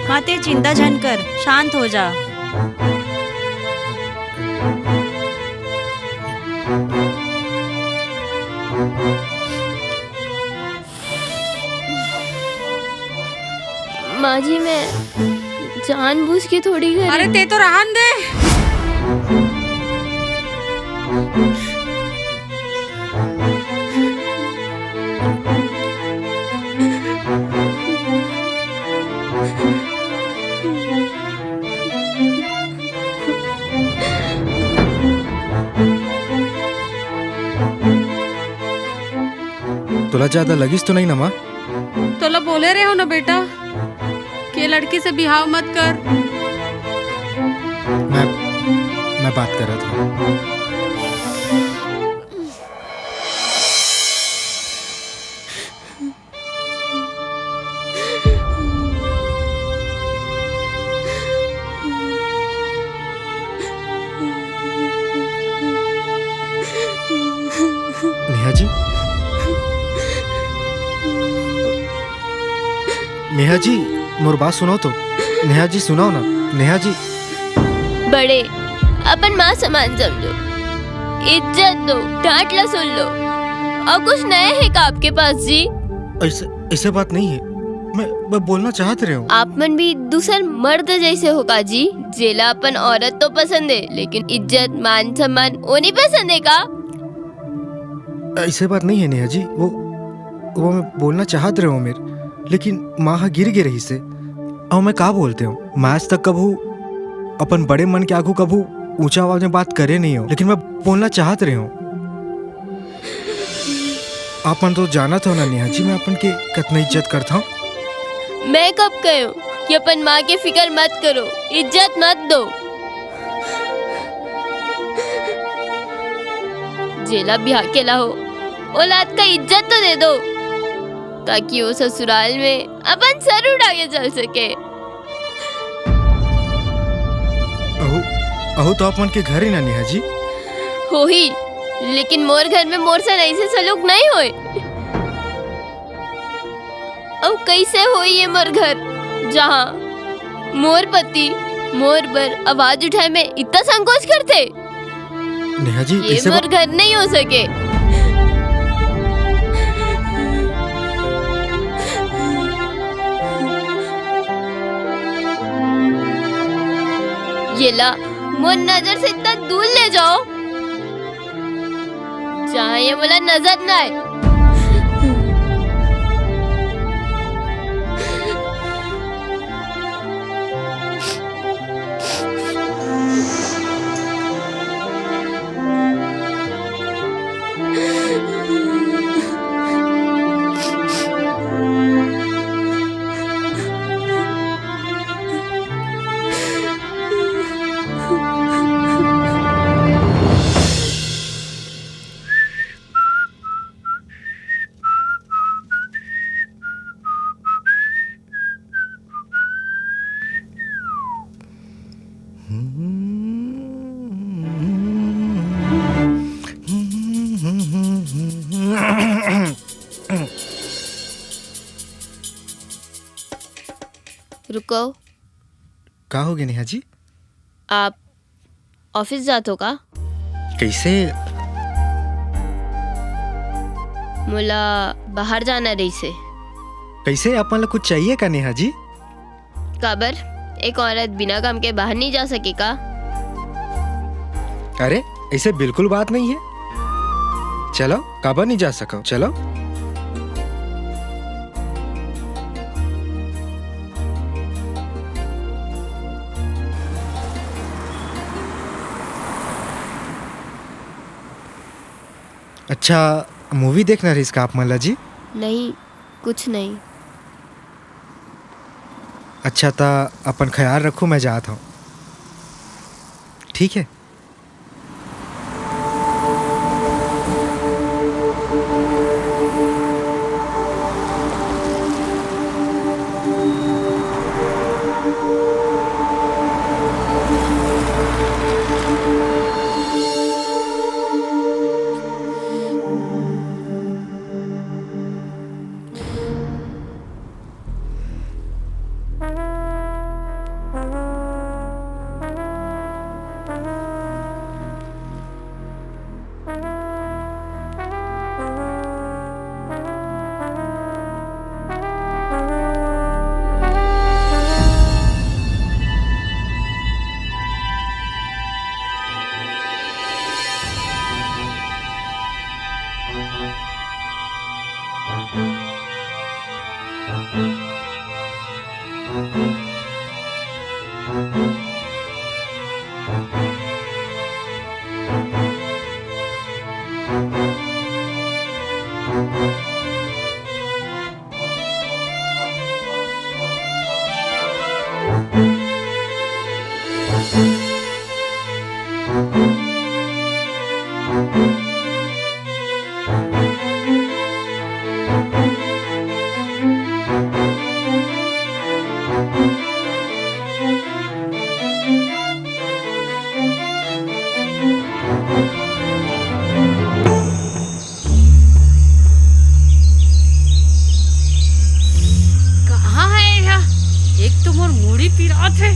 माते चिंता झन कर, शांत हो जा। माँ जी, मैं जानबूझ के थोड़ी कर। अरे ते तो रहन दे। तोला ज्यादा लगिस तो नहीं ना माँ? तोला बोले रहे हो ना बेटा कि लड़की से बिहाव मत कर। मैं बात कर रहा था। नेहा जी, नेहा जी, मोर बात सुनो तो। नेहा जी सुनाओ ना। नेहा जी, बड़े अपन माँ समान समझो, इज्जत दो, डांट ला सुन लो। और कुछ नया है का आपके पास जी? ऐसे बात नहीं है, मैं बोलना चाहते रहे हूँ। आप मन भी दूसर मर्द जैसे हो का जी? जेला अपन औरत तो पसंद है, लेकिन इज्जत मान सम्मान वो नहीं पसंद है का? ऐसे बात नहीं है नेहा जी, वो मैं बोलना चाहत रहे हूँ मेरे, लेकिन माँ गिर गई रही से। और मैं का बोलते हूँ, मैं आज तक कभू अपन बड़े मन के आगू कभू ऊंचा आवाज में बात करे नहीं हो, लेकिन मैं बोलना चाहत रहे हूँ। आपन तो जाना था ना नेहा जी, मैं अपन के कितना इज्जत करता हूँ। मैं कब कहूँ कि अपन माँ के फिक्र मत करो, इज्जत मत दो? जेला ब्याह के ला हो, औलाद का इज्जत तो दे दो, ताकि वो ससुराल में अपन सर उड़ा के चल सके। अहो तो आप मन के घर ही ना नेहा जी? हो ही, लेकिन मोर घर में मोर से ऐसे सलूक नहीं होए। अब कैसे हो ये मोर घर, जहाँ मोर पति मोर पर आवाज उठाए में इतना संकोच करते? नेहा जी, ये मोर घर नहीं हो सके। ये ला मुझ नजर से इतना दूर ले जाओ जहाँ ये बोला नजर ना आए। रुको। का हो गया नेहा जी? आप ऑफिस जाते हो का? कैसे? मुला बाहर जाना रही से। कैसे आप मतलब कुछ चाहिए का नेहा जी? काबर एक औरत बिना काम के बाहर नहीं जा सके का? अरे ऐसे बिल्कुल बात नहीं है। चलो काबर नहीं जा सको, चलो। अच्छा मूवी देखना रही इसका आप मल्ला जी? नहीं कुछ नहीं। अच्छा ता अपन ख्याल रखो, मैं जाता हूँ, ठीक है? कहाँ है यह? एक तो मोर मूड़ी पिरात है।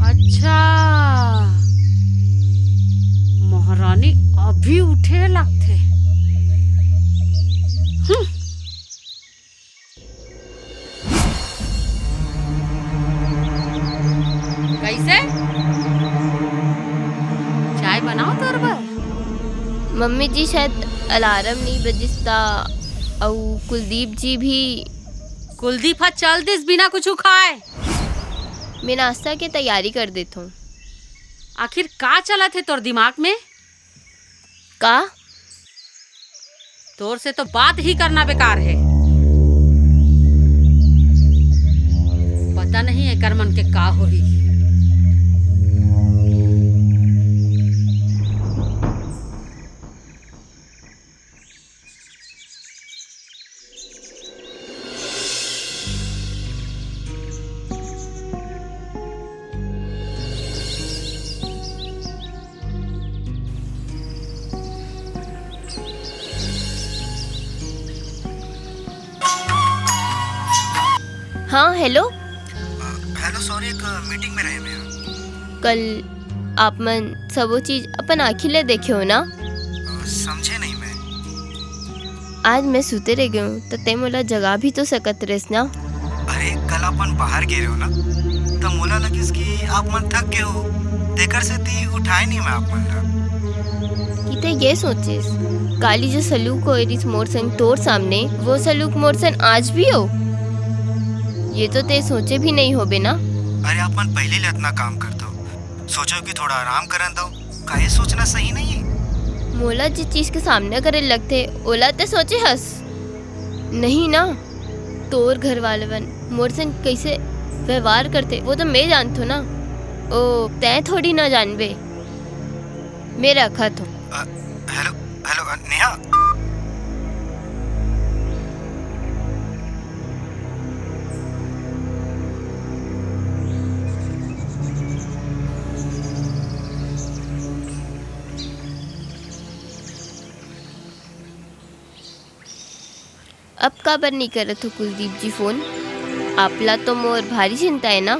अच्छा महारानी अभी उठे लगते। कैसे चाय बनाओ तोर बर? मम्मी जी शायद अलार्म नहीं बजिस्ता और कुलदीप जी भी। कुलदीप हा चल दिस बिना कुछ खाए। मैं नाश्ता की तैयारी कर देता हूँ। आखिर का चला थे तोर दिमाग में? का? तोर से तो बात ही करना बेकार है। पता नहीं है करमन के का होई। हाँ हेलो। हेलो सॉरी, एक मीटिंग में रहे मैं। कल आप मन सब वो चीज अपन आँखी ले देखे हो ना? समझे नहीं मैं। आज मैं सुते रह गई हूँ तो ते मोला जगा भी तो सकत रेस ना। अरे कल अपन बाहर गए हो ना, तो मोला लगिस कि आप मन थक गए हो, देकर से ती उठाए नहीं मैं आप मन ला। कि ते ये सोचिस काली जो सलूक हो रिस मोर संग तोर सामने, वो सलूक मोर संग आज भी हो? ये तो ते सोचे भी नहीं होबे ना। अरे अपन पहले ले इतना काम करता हो, सोचो कि थोड़ा आराम करन दो, काहे सोचना सही नहीं है। मोला जिस चीज के सामने करे लगते ओला ते सोचे हस नहीं ना। तोर घर वाले बन मोर संग कैसे व्यवहार करते वो तो मैं जानतो ना। ओ तै थोड़ी ना जानबे, मेरा खत हो। Hello hello Neha. अब काबर नहीं करत हो कुलदीप जी फोन? आपला तो मोर भारी चिंता है ना।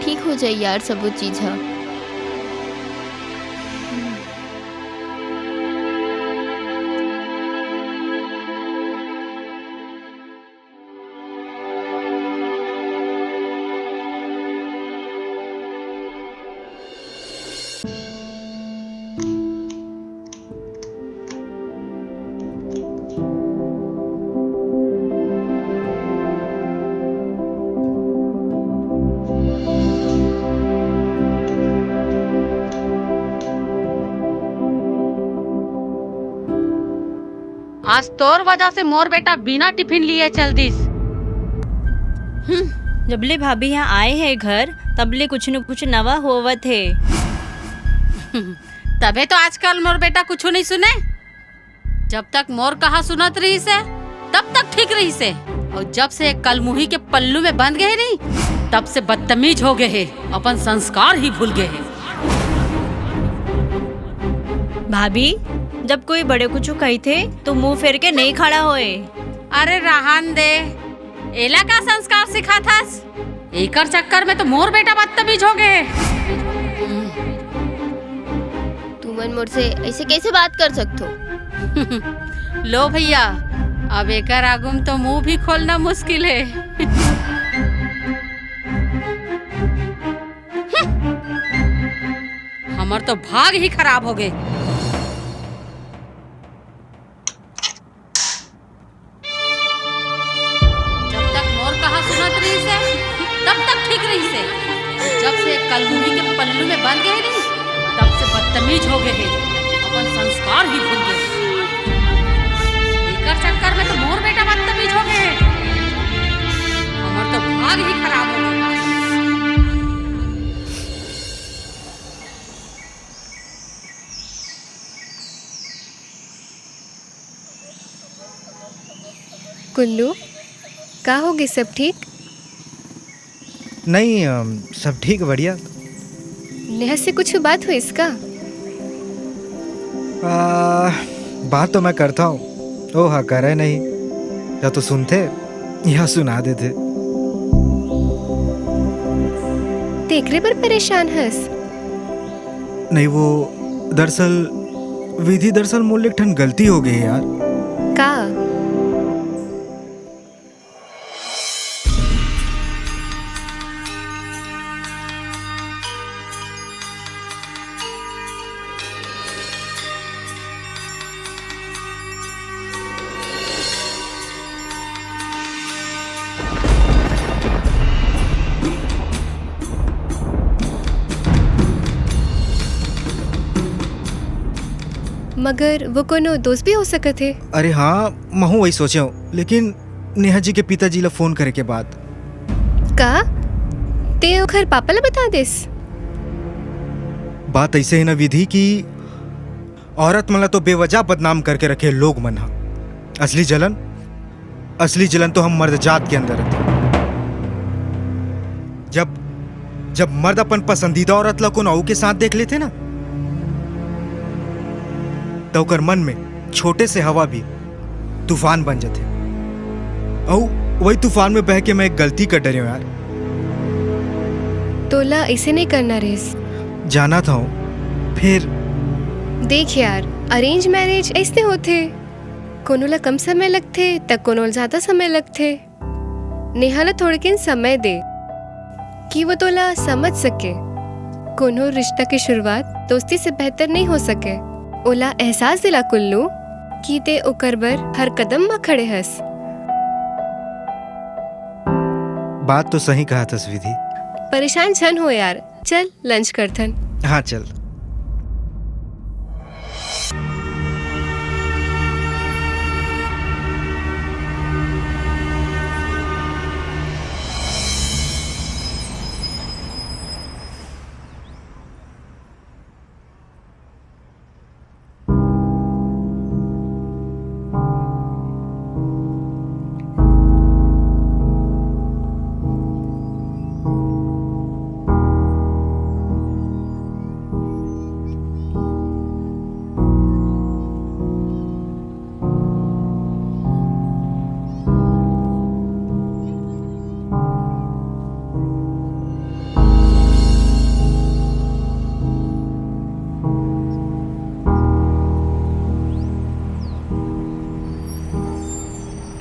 ठीक हो जाए यार सब वो चीज है। आज तोर वजह से मोर बेटा बिना टिफिन लिए चल दिस। जबले भाभी यहाँ आए हैं घर तबले कुछ न कुछ नवा होवत है। तबे तो आजकल मोर बेटा कुछ नहीं सुने। जब तक मोर कहा सुनत रही से तब तक ठीक रही से, और जब से कलमुही के पल्लू में बंध गए नहीं तब से बदतमीज हो गए है, अपन संस्कार ही भूल गए है। भाभी जब कोई बड़े कुछ कही थे तो मुंह फेर के नहीं खड़ा होए। अरे रहन दे, एला का संस्कार सिखा थास? एकर चक्कर में तो मोर बेटा बदतमीज हो गए। तुमन मोर से ऐसे कैसे बात कर सकते? लो भैया, अब एकर आगुम तो मुंह भी खोलना मुश्किल है। हमार तो भाग ही खराब हो गए। जब से कलमुही के पल्लू में बंध गए नहीं तब से बदतमीज हो गए हैं, अपन संस्कार ही भूल गए। एकर चक्कर में तो मोर बेटा बदतमीज हो गए, हमार तो भाग ही खराब हो गए। कुल्लू का होगे? सब ठीक? नहीं सब ठीक बढ़िया। नेहा से कुछ बात हुई इसका? बात तो मैं करता हूँ, ओ हाँ करे नहीं, या तो सुनते या सुना देते। तेकरे पर परेशान हस? नहीं वो दरअसल मोल एक ठन गलती हो गई यार। का? मगर वो कोनो दोस्त भी हो सकत है। अरे हाँ महू वही सोचे हूँ, लेकिन नेहा जी के पिताजी ला फोन करे के बाद का ते ओखर पापा ला बता देस? बात ऐसे है ना विधि की औरत मला तो बेवजह बदनाम करके रखे लोग मन हा। असली जलन तो हम मर्द जात के अंदर रहते। जब मर्द अपन पसंदीदा औरत ला को के साथ देख लेते ना तो ओकर मन में छोटे से हवा भी तूफान बन जाते। औ वही तूफान में बह के मैं एक गलती कर डरी हूँ यार। तोला ऐसे नहीं करना रेस। जाना था फिर। देख यार, अरेंज मैरिज ऐसे होते, कोनो ला कम समय लगते तक कोनो ला ज्यादा समय लगते। नेहा ला थोड़े किन समय दे कि वो तोला समझ सके। कोनो रिश्ता की शुरुआत दोस्ती से बेहतर नहीं हो सके। ओला एहसास दिला कुल्लू कि ते ओकर बर हर कदम में खड़े हस। बात तो सही कहा था विधि। परेशान छन हो यार, चल लंच करथन। हाँ चल।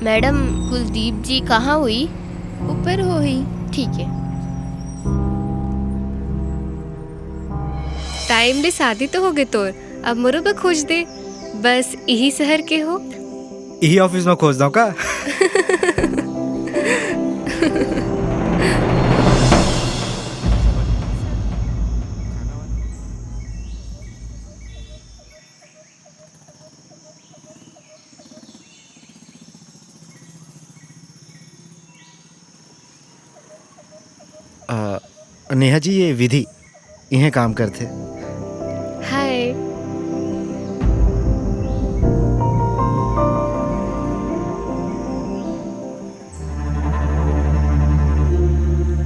मैडम कुलदीप जी कहाँ हुई? ऊपर हो ही। ठीक है। टाइम ले शादी तो हो गए तोर, अब मुरुबा खोज दे। बस यही शहर के हो। यही ऑफिस में खोज दो का? नेहा जी, ये विधि इन्हें काम करते। हाय।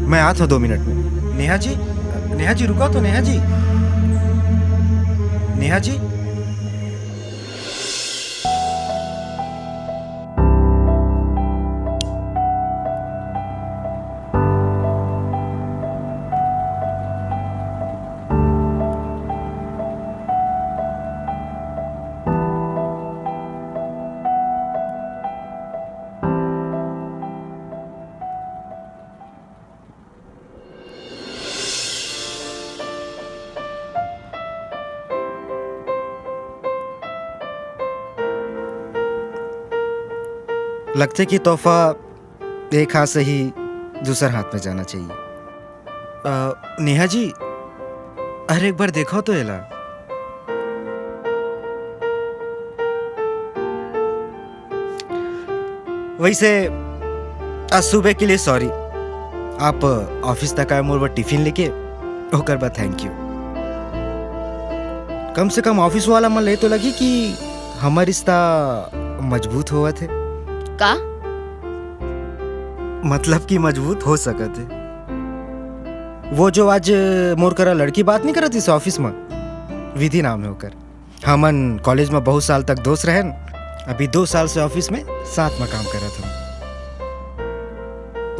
मैं आता हूँ 2 मिनट में। नेहा जी रुको तो। नेहा जी। लगते कि तोहफा एक हाथ से ही दूसरे हाथ में जाना चाहिए। नेहा जी, अरे एक बार देखो तो एला। वैसे आज सुबह के लिए सॉरी। आप ऑफिस तक आए मोर टिफिन लेके, ओकर बाद थैंक यू। कम से कम ऑफिस वाला मन ले तो लगी कि हमारा रिश्ता मजबूत हुआ थे का? मतलब कि मजबूत हो सका थे। वो जो आज मोर करा लड़की बात नहीं करती थी ऑफिस में, विधि नाम है होकर। हमन कॉलेज में बहुत साल तक दोस्त रहन। अभी 2 साल से ऑफिस में साथ में काम कर रहा था।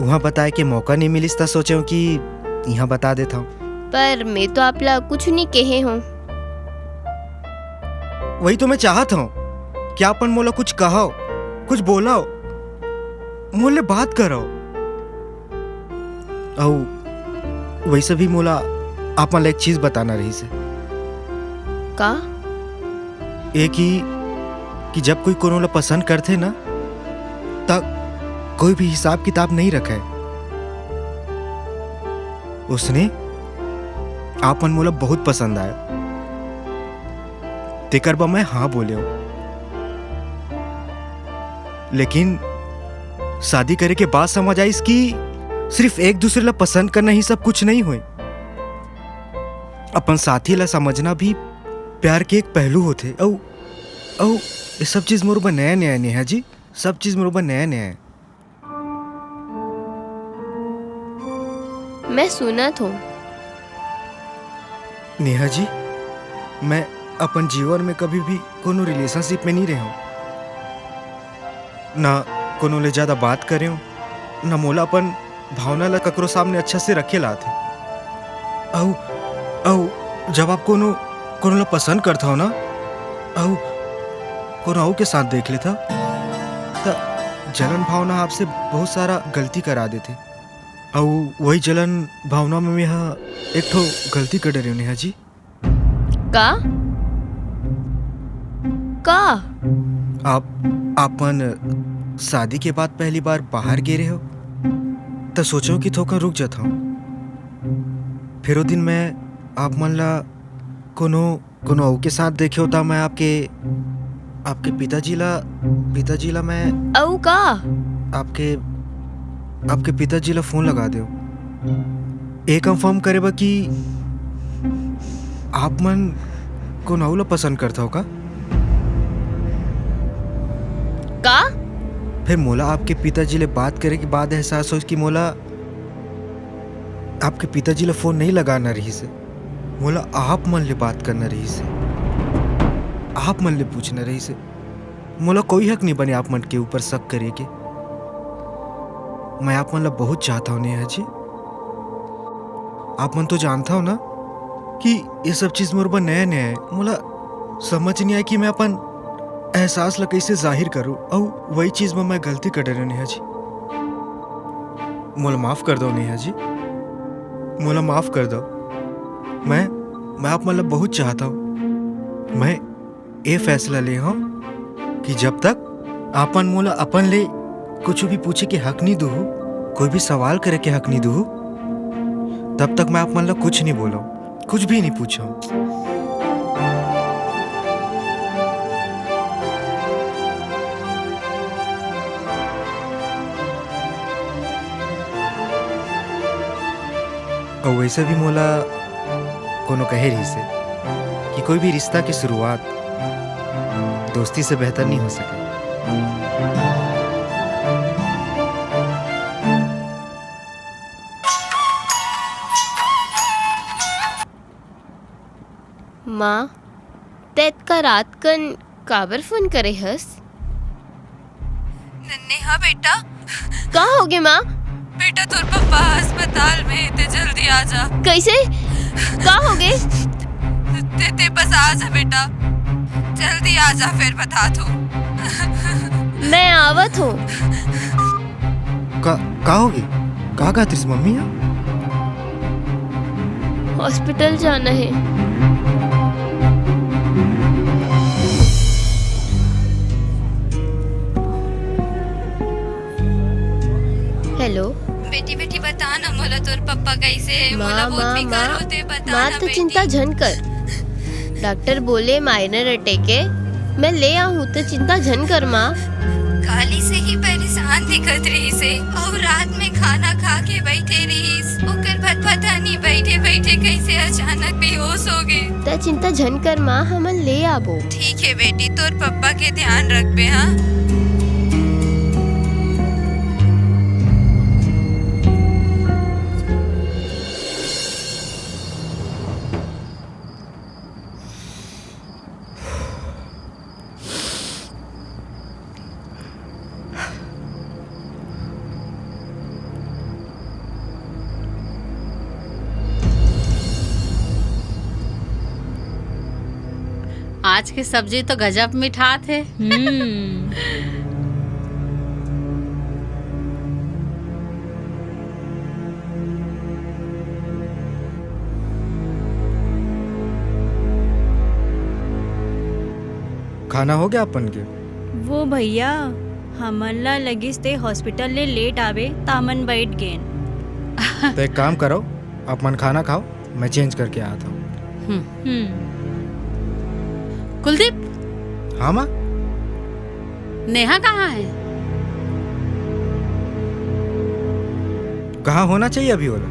वहाँ बताए कि मौका नहीं मिली था, सोचे हूँ कि यहाँ बता देता हूँ। पर मैं तो आपला कुछ नहीं कहे हूँ। वही तो मैं चाहता हूँ कि अपन मोला कुछ कहो, कुछ बोला हो, मोले बात करो। वैसे भी मोला आप एक चीज बताना रही से का? एक ही कि जब कोई कोनो ला पसंद करते ना, तब कोई भी हिसाब किताब नहीं रखे। उसने आपन मोला बहुत पसंद आया, तेकर बा मैं हाँ बोले हो। लेकिन शादी करे के बाद समझ आई इसकी सिर्फ एक दूसरे ला पसंद करना ही सब कुछ नहीं हुए। अपन साथी ला समझना भी प्यार के एक पहलू होते। औ ये सब चीज मोर बा नया नया। नेहा जी, सब चीज मोर बा नया नया है। मैं सुना था। नेहा जी, मैं अपन जीवन में कभी भी कोनो रिलेशनशिप में नहीं रहा हूँ, ना कोनो ले ज्यादा बात करे हूँ, न मोला अपन भावना ला ककरो सामने अच्छा से रखे ला थे। औ जब आप कोनो ला पसंद करता हो ना, औ कोनो के साथ देख लेता तो जलन भावना आपसे बहुत सारा गलती करा देते। और वही जलन भावना में मैं एक ठो गलती कर रही हूँ नेहा जी। का आपन शादी के बाद पहली बार बाहर गे रहे हो तो सोचो कि थोड़ा रुक जाता हूँ। फिर वो दिन मैं आप मन ला कोनो के साथ देखे होता, मैं आपके पिताजी ला मैं औ का आपके पिताजी ला फोन लगा दो, ये कंफर्म करे बा कि आप मन कोनो ला पसंद करता हो का। फिर मोला आपके पिताजी ले बात करे के बाद एहसास हो कि मोला आपके पिताजी ले फोन नहीं लगाना रही से, मोला आप मन ले बात करना रही से, आप मन ले पूछना रही से। मोला कोई हक नहीं बने आप मन के ऊपर शक करे के। मैं आप मन ला बहुत चाहता हूँ नेहा जी। आप मन तो जानता हो ना कि ये सब चीज मोर पर नया नया है। मोला समझ नहीं आया कि मैं अपन एहसास ला कैसे जाहिर करूं, और वही चीज में मैं गलती कर रही हूँ नेहा जी। मोला माफ कर दो नेहा जी, मोला माफ कर दो। मैं आप मतलब बहुत चाहता हूँ। मैं ये फैसला ले हूँ कि जब तक आपन मोला अपन ले कुछ भी पूछे के हक नहीं दू, कोई भी सवाल करे के हक नहीं दू, तब तक मैं आप मन ला कुछ नहीं बोला, कुछ भी नहीं पूछा। और वैसे भी मोला कोनो कहे रही से कि कोई भी रिश्ता की शुरुआत दोस्ती से बेहतर नहीं हो सके। माँ तैत का रात कन काबर फोन करे हस? नेहा बेटा, का हो गए माँ? बेटा तोर पापा अस्पताल में, ते जल्दी आ जा। कैसे? का हो गए? ते बस आ जा बेटा, जल्दी आ जा, फिर बता दो। मैं आवत हूँ। का हो गई? का तेरी मम्मी है? हॉस्पिटल जाना है। हेलो बेटी बेटी बता ना मोला तोर पापा कैसे है? मोला बहुत फिकर होते, बता ना तो बेटी। चिंता झन कर। डॉक्टर बोले माइनर अटैक है, मैं ले आऊँ तो चिंता झन कर माँ। काली से ही परेशान दिखत रही से, और रात में खाना खा के बैठे रही, ओकर बाद पता नहीं बैठे बैठे कैसे अचानक बेहोश हो गए। तो चिंता झन कर माँ, हमन ले आबो। ठीक है बेटी, तोर पापा के ध्यान रखबे। हाँ आज की सब्जी तो गजब मीठा थे। खाना हो गया अपन के? वो भैया हमन ला लगिस ते हॉस्पिटल ले लेट आवे तामन बैठ गेन। तो एक काम करो, अपन खाना खाओ, मैं चेंज करके आता हूँ। कुलदीप। हाँ माँ? नेहा कहाँ है? कहाँ होना चाहिए अभी वाला?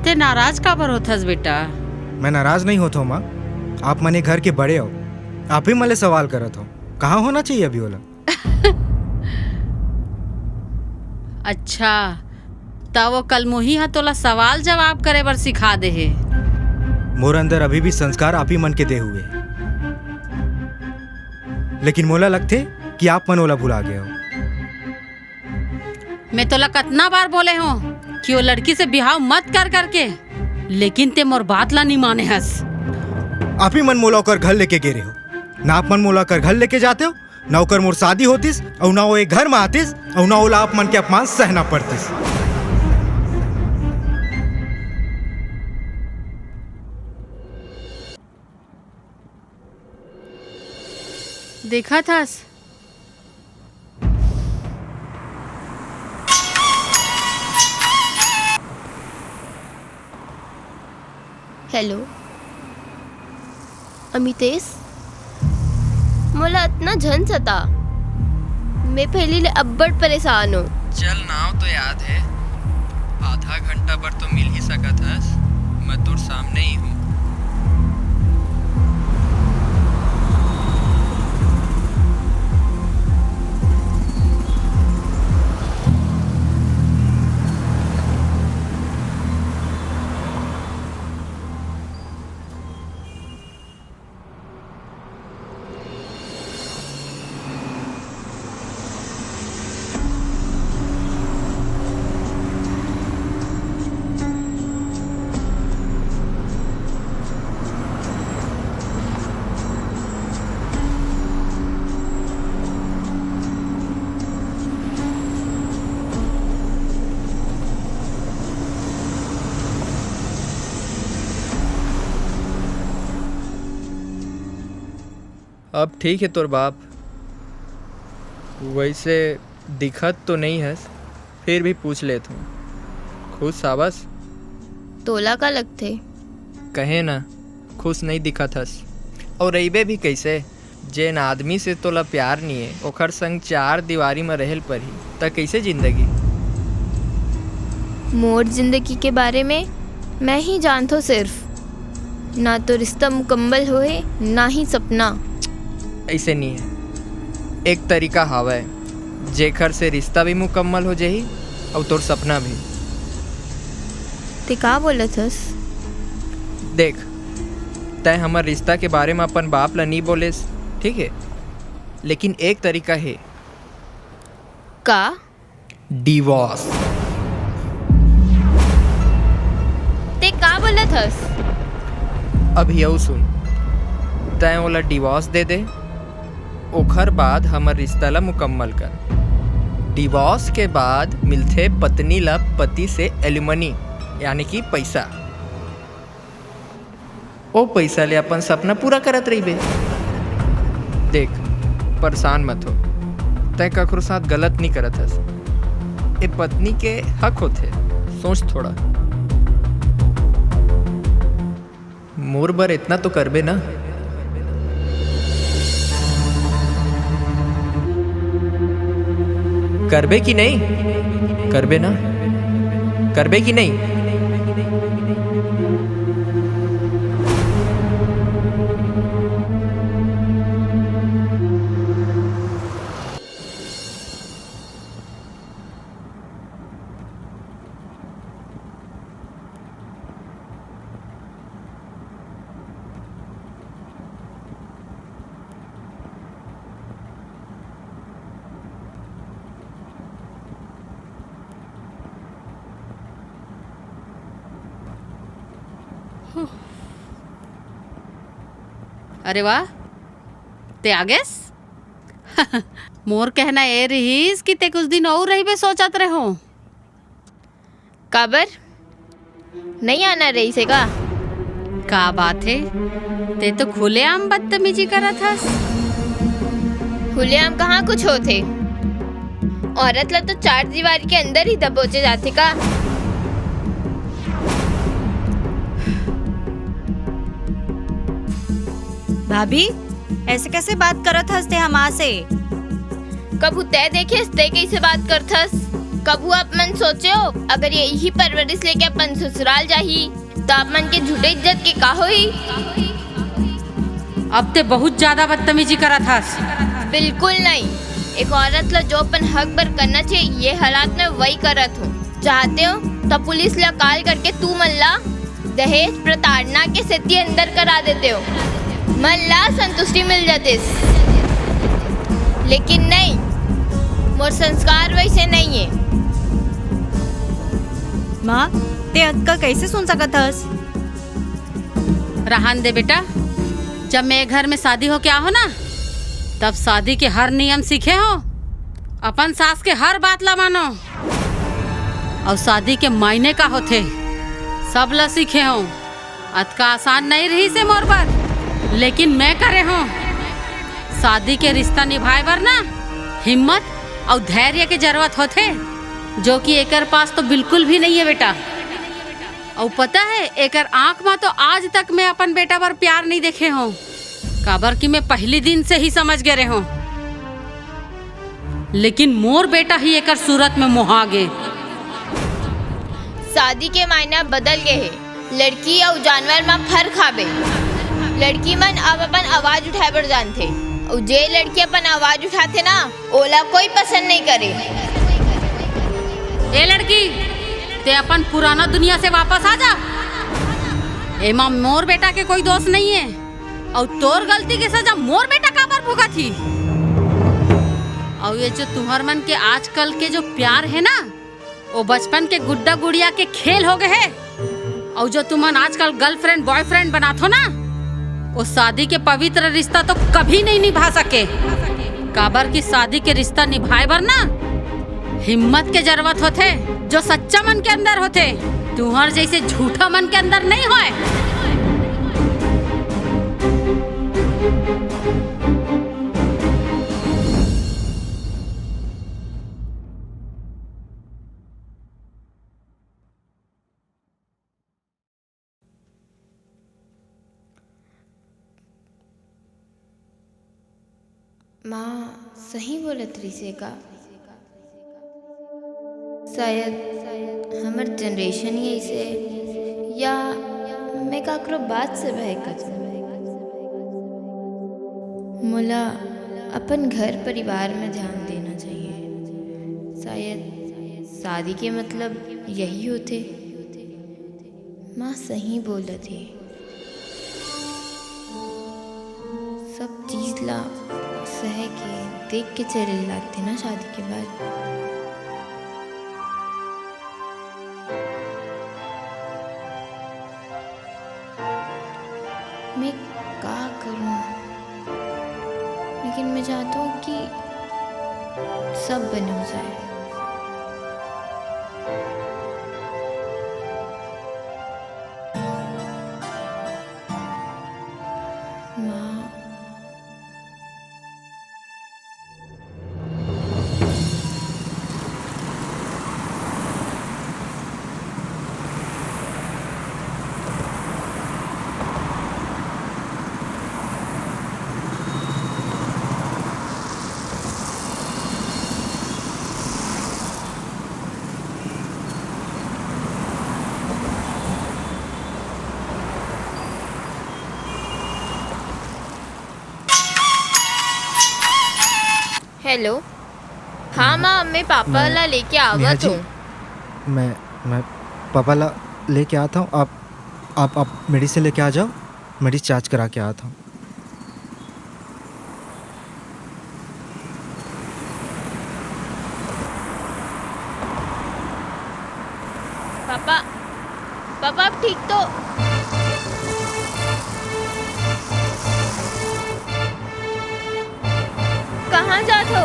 ते नाराज काबर होथस बेटा? मैं नाराज नहीं होता हूँ माँ, आप मने घर के बड़े हो, आप ही मले सवाल करत हो, कहाँ होना चाहिए अभी वाला? अच्छा, ता वो कल मुही हा तोला सवाल जवाब करे बर सिखा दे है। मोर अंदर अभी भी संस्कार आप ही मन के दे हुए, लेकिन मोला लगते कि आप मन ओला भुला गए हो। मैं तोला कितना बार बोले हो कि वो लड़की से बिहाव मत कर करके, लेकिन ते मोर बात ला नहीं माने हस। आप ही मन मोला ओकर घर लेके गे रहे हो, ना आप मन मोला ओकर घर लेके जाते हो, ना ओकर मोर शादी होतिस और ना वो एक घर में आतिस और ना ओला आप मन के अपमान सहना पड़तिस। देखा थास हेलो अमितेश, मोला इतना झन सता, मैं पहले ले अब्बड़ परेशान हूँ। चल नाव तो याद है, आधा घंटा पर तो मिल ही सका था, मैं तो सामने ही हूँ। अब ठीक है तोर बाप, वैसे दिखत तो नहीं है, फिर भी पूछ लेता हूँ। खुश साबस? तोला का लगते कहे ना खुश नहीं दिखत हस। और रहीबे भी कैसे, जेन आदमी से तोला प्यार नहीं है ओखर संग चार दीवारी में रहल पर ही त कैसे जिंदगी? मोर जिंदगी के बारे में मैं ही जानता हूँ सिर्फ, ना तो रिश्ता मुकम्मल होए ना ही सपना। ऐसे नहीं है, एक तरीका हवा है जेखर से रिश्ता भी मुकम्मल हो जाही और तोर सपना भी। ते का बोलत हस? देख, तय हमार रिश्ता के बारे में अपन बाप ला नहीं बोलेस, ठीक है, लेकिन एक तरीका है। का? डिवोर्स। ते का बोलत हस? अब यू सुन, तय ओला डिवोर्स दे दे, ओखर बाद हमर रिश्ता ला मुकम्मल कर। डिवोर्स के बाद मिलथे पत्नी ला पति से एलिमनी यानी कि पैसा। ओ पैसा ले अपन सपना पूरा करत रही बे। देख, परेशान मत हो, तय ककरो साथ गलत नहीं करत हस, ए पत्नी के हक होथे, सोच थोड़ा। मोर बर इतना तो करबे ना। करबे कि नहीं? करबे ना? करबे कि नहीं? अरे वाह, ते आ गएस? मोर कहना ए रहीस कि ते कुछ दिन और रही बे सोचत रहो। काबर नहीं आना रही से का बात है? ते तो खुलेआम बदतमीजी करत हस। खुलेआम कहाँ कुछ होते, औरत ला तो चार दीवारी के अंदर ही दबोचे जाते का। भाभी ऐसे कैसे बात करत हस ते हमा से? कबू तय देखे ते कैसे बात करथस? कबू आप मन सोचे हो अगर यही परवरिश लेके अपन ससुराल जाही तो आप मन के झूठे इज्जत के का होई? अब ते बहुत ज्यादा बदतमीजी करत हस। बिल्कुल नहीं, एक औरत ला जो अपन हक बर करना चाहिए ये हालात में वही करत हो। चाहते हो तो पुलिस ला कॉल करके तू मन ला दहेज प्रताड़ना के स्थिति अंदर करा देते हो, मन ला संतुष्टि मिल जाती। लेकिन नहीं, मोर संस्कार वैसे नहीं है। का कैसे सुन सकत हस? रहन दे बेटा, जब मेरे घर में शादी हो क्या हो ना, तब शादी के हर नियम सीखे हो, अपन सास के हर बात ला मानो, और शादी के मायने का होते सब ला सीखे हो। अतका आसान नहीं रही से मोर पर, लेकिन मैं करे हूँ। शादी के रिश्ता निभाए बर ना हिम्मत और धैर्य के जरूरत होते, जो कि एकर पास तो बिल्कुल भी नहीं है बेटा। और पता है, एकर आँख में तो आज तक मैं अपन बेटा पर प्यार नहीं देखे हूँ, काबर कि मैं पहली दिन से ही समझ गए हूँ। लेकिन मोर बेटा ही एकर सूरत में मोहा गे। शादी के मायना बदल गए है। लड़की और जानवर में फर्क हावे। लड़की मन अब अपन आवाज उठाए बर जानथे, और जे लड़की अपन आवाज उठाते ना, ओला कोई पसंद नहीं करे। ए लड़की, ते अपन पुराना दुनिया से वापस आ जा। एमा मोर बेटा के कोई दोष नहीं है, और तोर गलती के सजा मोर बेटा का पर भुगत थी। और ये जो तुम्हार मन के आजकल के जो प्यार है ना, वो बचपन के गुड्डा गुड़िया के खेल हो गए है। और जो तुमन आजकल गर्लफ्रेंड बॉयफ्रेंड बनाते हो ना, वो शादी के पवित्र रिश्ता तो कभी नहीं निभा सके। काबर की शादी के रिश्ता निभाए बर ना हिम्मत के जरूरत होते, जो सच्चा मन के अंदर होते, तुम्हार जैसे झूठा मन के अंदर नहीं होए। माँ सही बोलत रही से का? शायद हमर जनरेशन ही ऐसे, या मैं काकरो बात से बहकत। मुला अपन घर परिवार में ध्यान देना चाहिए। शायद शादी के मतलब यही होते। माँ सही बोलत है। सब चीज ला सह के देख के चले लाते ना शादी के बाद। मैं क्या करूं, लेकिन मैं चाहता हूँ कि सब बने हो जाए। माँ हेलो। हाँ माँ, मैं पापा ला लेके आवत हूँ। मैं पापा ला लेके आता हूँ। आप मेडिसिन लेके आ जाओ, मेडिसिन चार्ज करा के आता हूँ। पापा आप ठीक तो? कहाँ जात हो?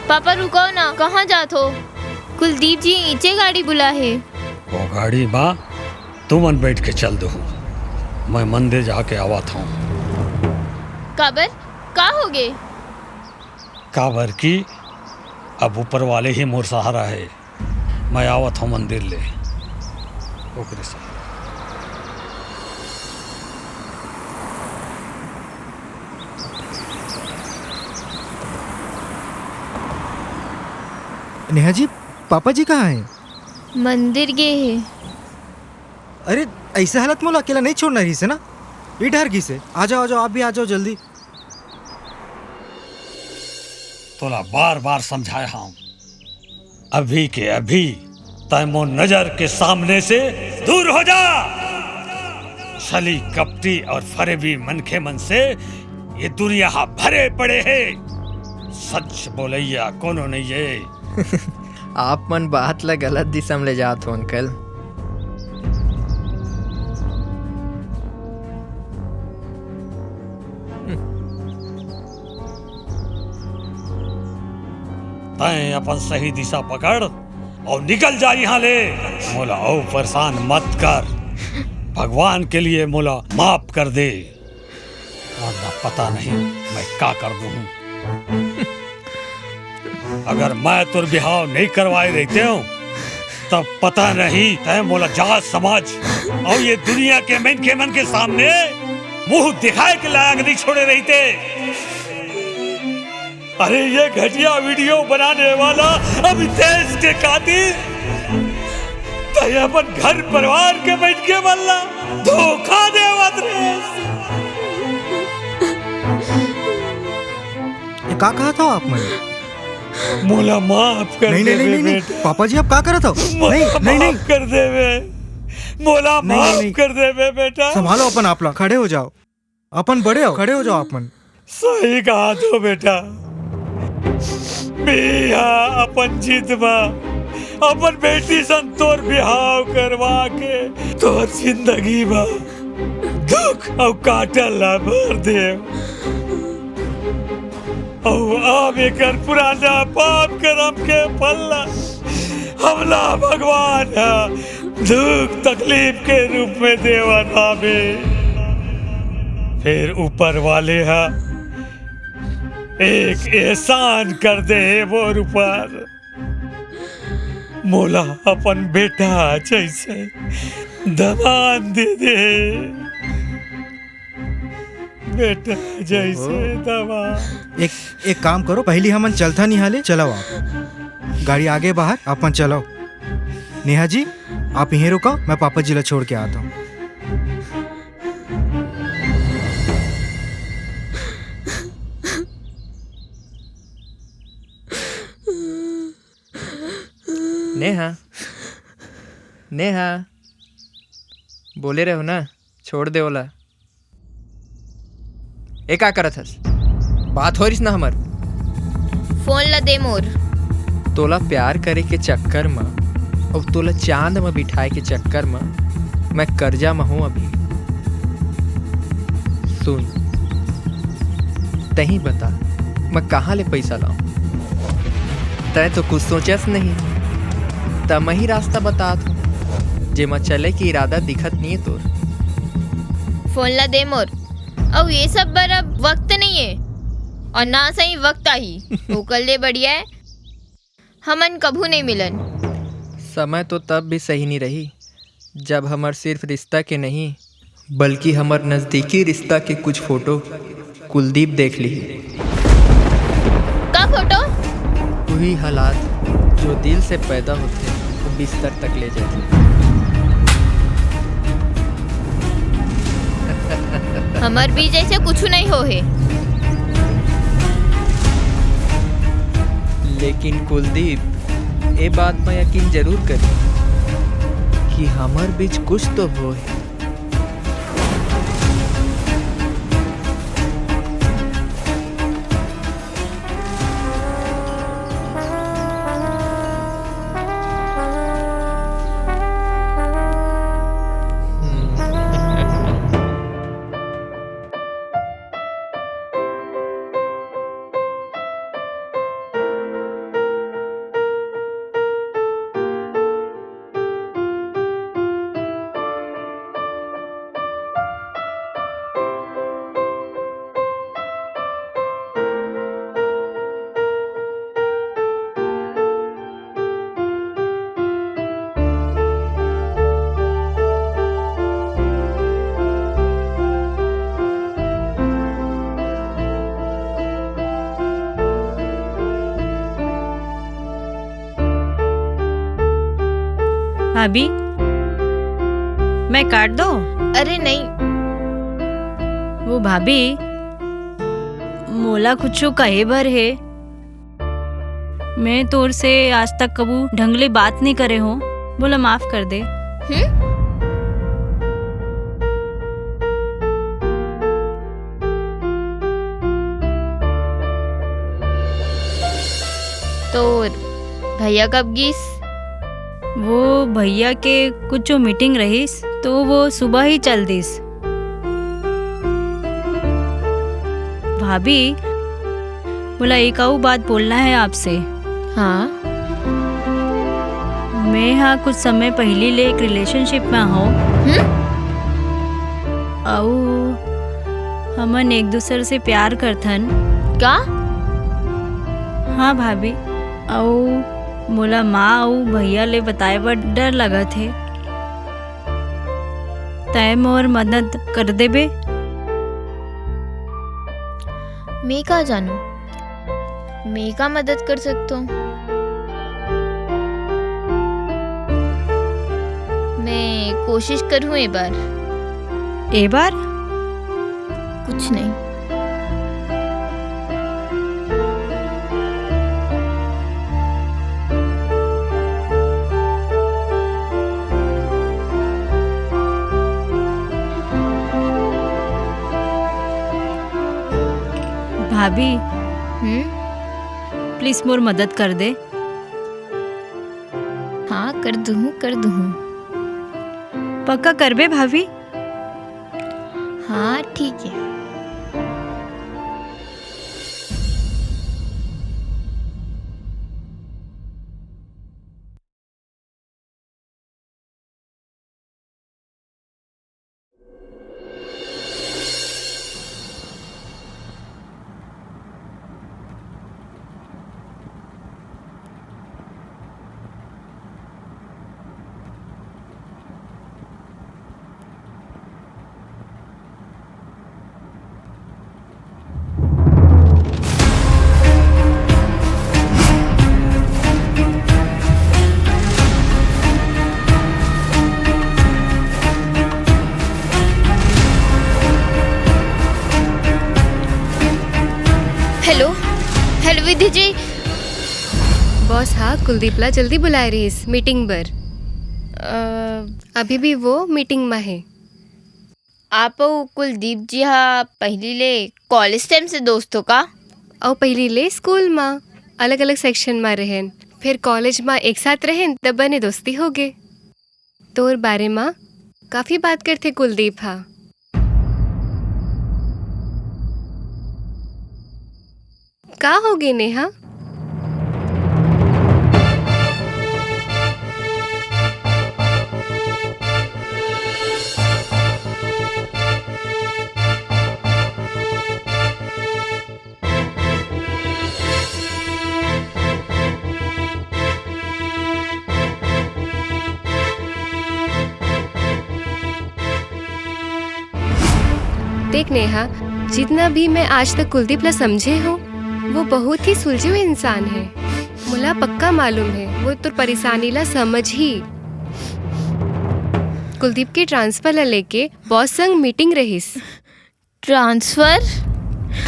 पापा रुको ना, कहाँ जात हो? कुलदीप जी नीचे गाड़ी बुला है। वो गाड़ी माँ तुमन बैठ के चल दो, मैं मंदिर जाके आवा था। काबर का हो गए? काबर की अब ऊपर वाले ही मोर सहारा है। मैं आवत हूँ मंदिर ले ओकरे से। नेहा जी, पापा जी कहाँ हैं? मंदिर गए हैं। अरे ऐसे हालत में अकेला नहीं छोड़ना रही से ना, ये डर की से। आ जाओ आप भी आ जाओ जल्दी। तोला बार बार समझाया हूँ, अभी के अभी तैमो नजर के सामने से दूर हो जा। छली कपटी और फरेबी मनखे मन से ये दुनिया भरे पड़े हैं। सच बोलैया कोनो नहीं है। आप मन बात ला गलत दिशा में ले जात हो अंकल। तैं अपन सही दिशा पकड़ और निकल जा यहाँ ले। मोला और परेशान मत कर, भगवान के लिए मोला माफ कर दे, वरना पता नहीं मैं क्या कर दूँ। अगर मैं तुर बिहाव नहीं करवाए रहते हूँ तब पता नहीं तैं मोला जात समझ और ये दुनिया के मन के सामने मुंह दिखाए के लायक नहीं छोड़े रहते। अरे ये घटिया वीडियो बनाने वाला अभी देश के कातिल तय अपन घर परिवार के बैठ के बल्ला धोखा देवत रे। ये का कहा था आप मैंने? मोला माफ कर नहीं, दे नहीं, नहीं, नहीं, बेटा। पापा जी आप क्या कर रहे थे? नहीं, नहीं, नहीं, माफ कर दे बे, मोला नहीं, माफ नहीं। कर दे बे बेटा। संभालो अपन आपला, खड़े हो जाओ, अपन बड़े हो, खड़े हो जाओ आप मन। सही कहा तो बेटा, बिया अपन जीत बा अपन बेटी सन तोर बिहाव करवा के तोर जिंदगी बा दुख और काटल ला भर दे और अब एकर पुराना पाप करम के पल्ला हमला भगवान दुख तकलीफ के रूप में देवन आवे। फिर ऊपर वाले एक एहसान कर दे मोर ऊपर, मोला अपन बेटा जैसे दमान दे दे, बेटा जैसे दमान। एक काम करो, पहली हमन चलता नहीं हाले, चलाओ आप गाड़ी आगे बाहर, अपन चलाओ। नेहा जी आप यहीं रुको, मैं पापा जी ला छोड़ के आता हूँ। नेहा, नेहा बोले रहे हो ना, छोड़ दे ओला। ए का करत हस? बात हो रही ना हमर। फोन ला दे मोर। तोला प्यार करे के चक्कर में और तोला चांद में बिठाए के चक्कर में मैं कर्जा में हूँ अभी। सुन, तही बता मैं कहाँ ले पैसा लाऊं? तय तो कुछ सोचस नहीं, तब मैं ही रास्ता बता दूं जे मैं चले की इरादा दिखत नहीं है तोर। फोन ला दे मोर। और ये सब बर अब वक्त नहीं है और ना सही वक्त आई ओकर ले बढ़िया है हमन कभू नहीं मिलन। समय तो तब भी सही नहीं रही जब हमार सिर्फ रिश्ता के नहीं बल्कि हमार नजदीकी रिश्ता के कुछ फोटो कुलदीप देख ली। का फोटो? वही हालात जो दिल से पैदा होते वो बिस्तर तक ले जाते। हमार भी जैसे कुछ नहीं हो है। लेकिन कुलदीप ये बात में यकीन जरूर करी कि हमार बीच कुछ तो हो है। भाभी मैं काट दो? अरे नहीं। वो भाभी मोला कुछ कहे भर है, मैं तोर से आज तक कबू ढंगले बात नहीं करे हो, बोला माफ कर दे। तो भैया कब गीस? वो भैया के कुछ मीटिंग रहीस तो वो सुबह ही चल दिस। भाभी बोला एक आऊ बात बोलना है आपसे। हाँ मैं हाँ कुछ समय पहले ले एक रिलेशनशिप में हूँ आऊ हमन एक दूसरे से प्यार करथन। का? हाँ भाभी, आऊ मोला माँ आऊ भैया ले बताए बर डर लगत है। तय मोर मदद कर देबे। मैं का जानू, मैं का मदद कर सकता हूँ? मैं कोशिश करूँ एक बार। एक बार? कुछ नहीं। भाभी प्लीज मोर मदद कर दे। हाँ कर दूँ कर दूँ। पक्का करबे भाभी? हाँ ठीक है। हेलो विधि जी। बॉस हाँ कुलदीपला जल्दी बुलाए रहीस मीटिंग बर। अभी भी वो मीटिंग में है। आप कुलदीप जी हाँ पहली ले कॉलेज टाइम से दोस्त हो का? और पहली ले स्कूल में अलग अलग सेक्शन में रहन, फिर कॉलेज में एक साथ रहन तब बने दोस्ती हो गए। तोर बारे में काफी बात करते कुलदीप। हाँ का हो गए नेहा? देख नेहा, जितना भी मैं आज तक कुलदीप ला समझे हूँ वो बहुत ही सुलझे हुए इंसान है। मुला पक्का मालूम है वो तो परेशानी ला समझ ही। कुलदीप के ट्रांसफर ला लेके बॉस संग मीटिंग रहीस। ट्रांसफर?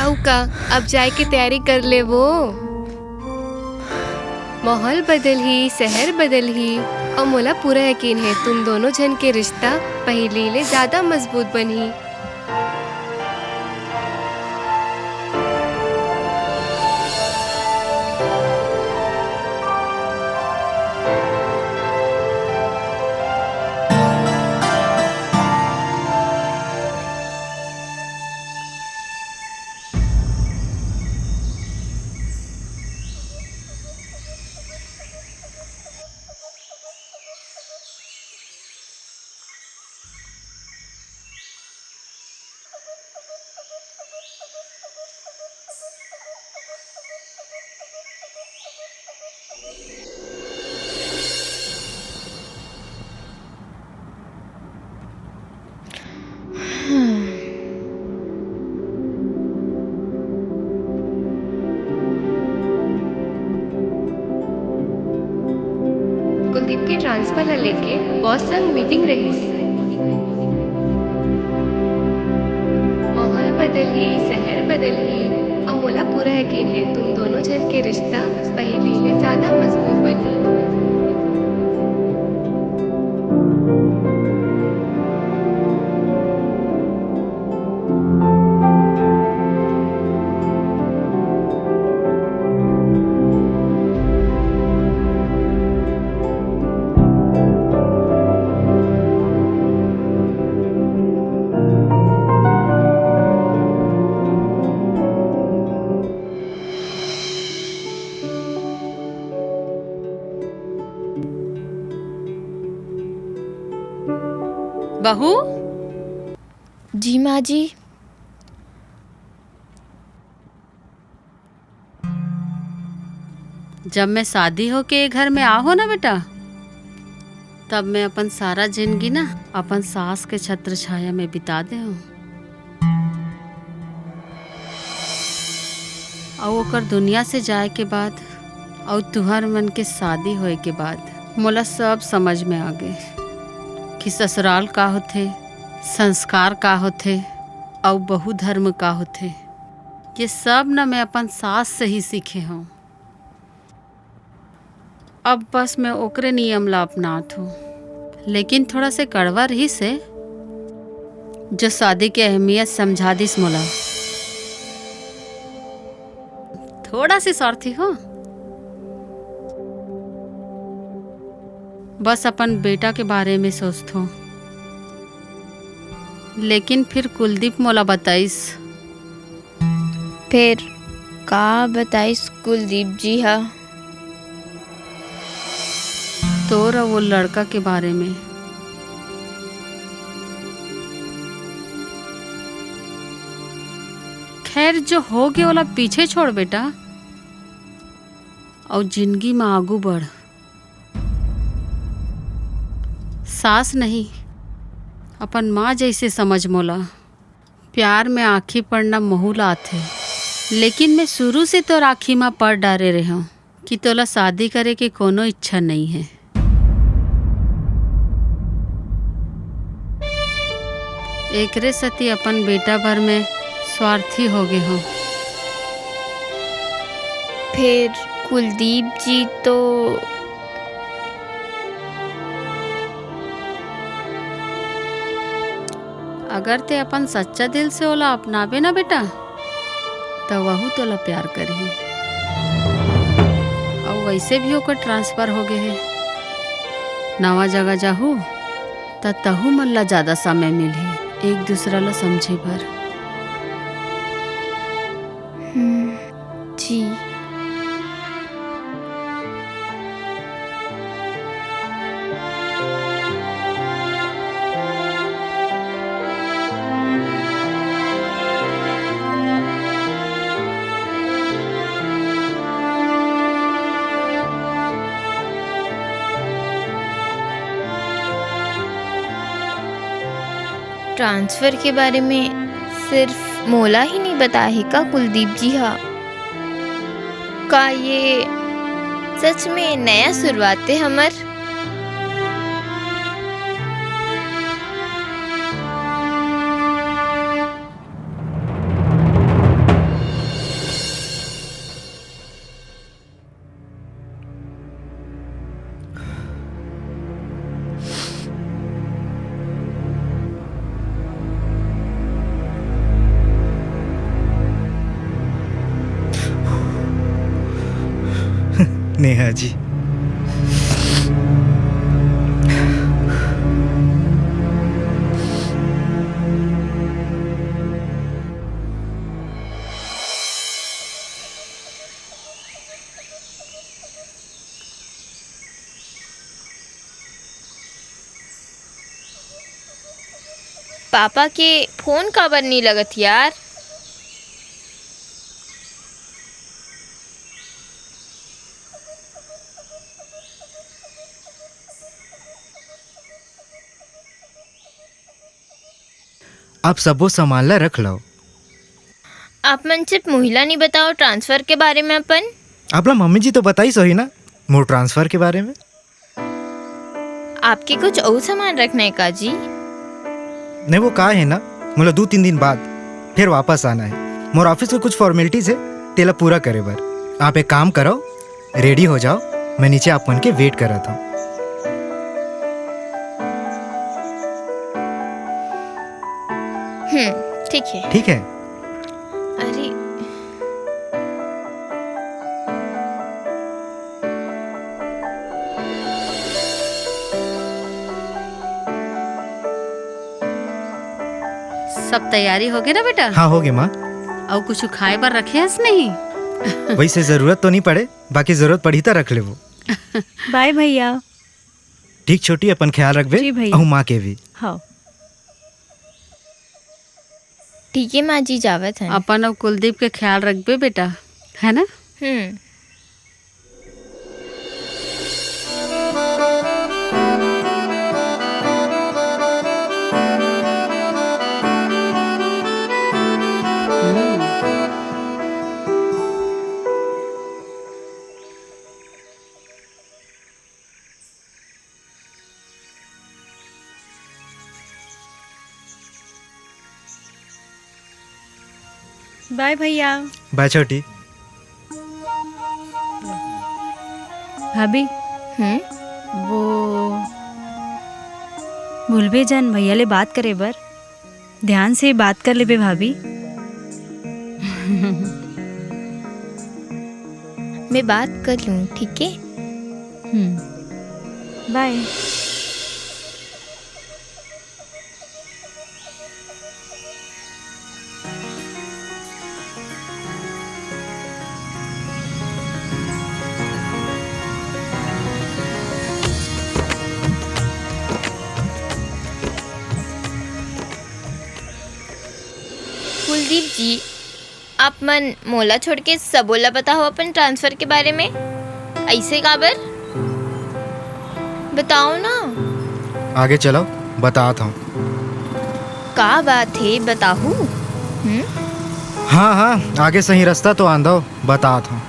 औ का अब जाए के तैयारी कर ले वो। माहौल बदल ही, शहर बदल ही, और मुला पूरा यकीन है तुम दोनों जन के रिश्ता पहले ले ज्यादा मजबूत बनी। कुलदीप के ट्रांसफर ला लेके बॉस संग मीटिंग रहीस। माहौल बदल ही, शहर बदल ही, और मोला पूरा यकीन है तुम दोनों जन के रिश्ता पहले से ज्यादा मजबूत बनी। बहू। जी माँ जी। जब मैं शादी हो के घर में आओ ना बेटा, तब मैं अपन सारा जिंदगी ना अपन सास के छत्र छाया में बिता दे हूँ। और ओकर दुनिया से जाए के बाद और तुहर मन के शादी होए के बाद मोला सब समझ में आ गए कि ससुराल का होथे, संस्कार का होथे और बहु धर्म का होथे। ये सब न मैं अपन सास से ही सीखे हूँ। अब बस मैं ओकरे नियम ला अपनात हूँ, लेकिन थोड़ा से कड़वा रही से जो शादी की अहमियत समझा दिस मोला। थोड़ा सी स्वार्थी हो, बस अपन बेटा के बारे में सोचत हो। लेकिन फिर कुलदीप मोला बताइस। फिर का बताइस कुलदीप जी? हा तोर वो लड़का के बारे में। खैर जो हो गया वाला पीछे छोड़ बेटा, और जिंदगी में आगू बढ़। सास नहीं, अपन माँ जैसे समझ मोला। प्यार में आँखी पड़ना महूल आथे, लेकिन मैं शुरू से तो राखी माँ पड़ डारे रहे हूँ कि तोला शादी करे के कोनो इच्छा नहीं है। एकरे सती अपन बेटा भर में स्वार्थी हो गए हो। फिर कुलदीप जी तो अगर ते अपन सच्चा दिल से ओला अपनावे ना बेटा, तो वहू तोला प्यार करी। और वैसे भी ओकर ट्रांसफर हो गए है, नवा जगह जाहू त तहू मन ला ज्यादा समय मिली एक दूसरा ला समझे भर। जी। ट्रांसफर के बारे में सिर्फ मोला ही नहीं बता है का कुलदीप जी? हाँ, का ये सच में नया शुरुआत है हमर? नेहा जी, पापा के फोन काबर नहीं लगत यार? आप सबो सामान ला रख लो। आप मन सिर्फ महिला नहीं बताओ ट्रांसफर के बारे में अपन? आपला मम्मी जी तो बताई सही ना मोर ट्रांसफर के बारे में। आपके कुछ और सामान रखना है का जी? नहीं, वो का है ना, मतलब 2-3 दिन बाद फिर वापस आना है। मोर ऑफिस में कुछ फॉर्मेलिटीज है, तेला पूरा करे बर। आप एक काम करो, रेडी हो जाओ, मैं नीचे आप मन के वेट कर रहा था। ठीक है। ठीक है। अरे सब तैयारी हो गई ना बेटा? हाँ हो गए माँ। और कुछ खाए पर रखे हस नहीं? वैसे जरूरत तो नहीं पड़े, बाकी जरूरत पड़ी तो रख ले वो। बाय भैया। ठीक छोटी, अपन ख्याल रखबे। जी भैया। और माँ के भी। हाँ। ठीक है माँ जी, जावत है। अपन और कुलदीप के ख्याल रखबे बेटा, है ना? बाय भैया। बाय छोटी। भाभी वो भूलबे जान भैया ले बात करे बर, ध्यान से बात कर लेबे भाभी। मैं बात कर लूँ, ठीक है? बाय। कुलदीप जी, आप मन मोला छोड़ के सबोला बताओ अपन ट्रांसफर के बारे में। ऐसे काबर बताओ ना। आगे चलो, बताता हूँ। का बात है, बताओ। हाँ हाँ, आगे सही रास्ता तो आंदो, बताता हूँ।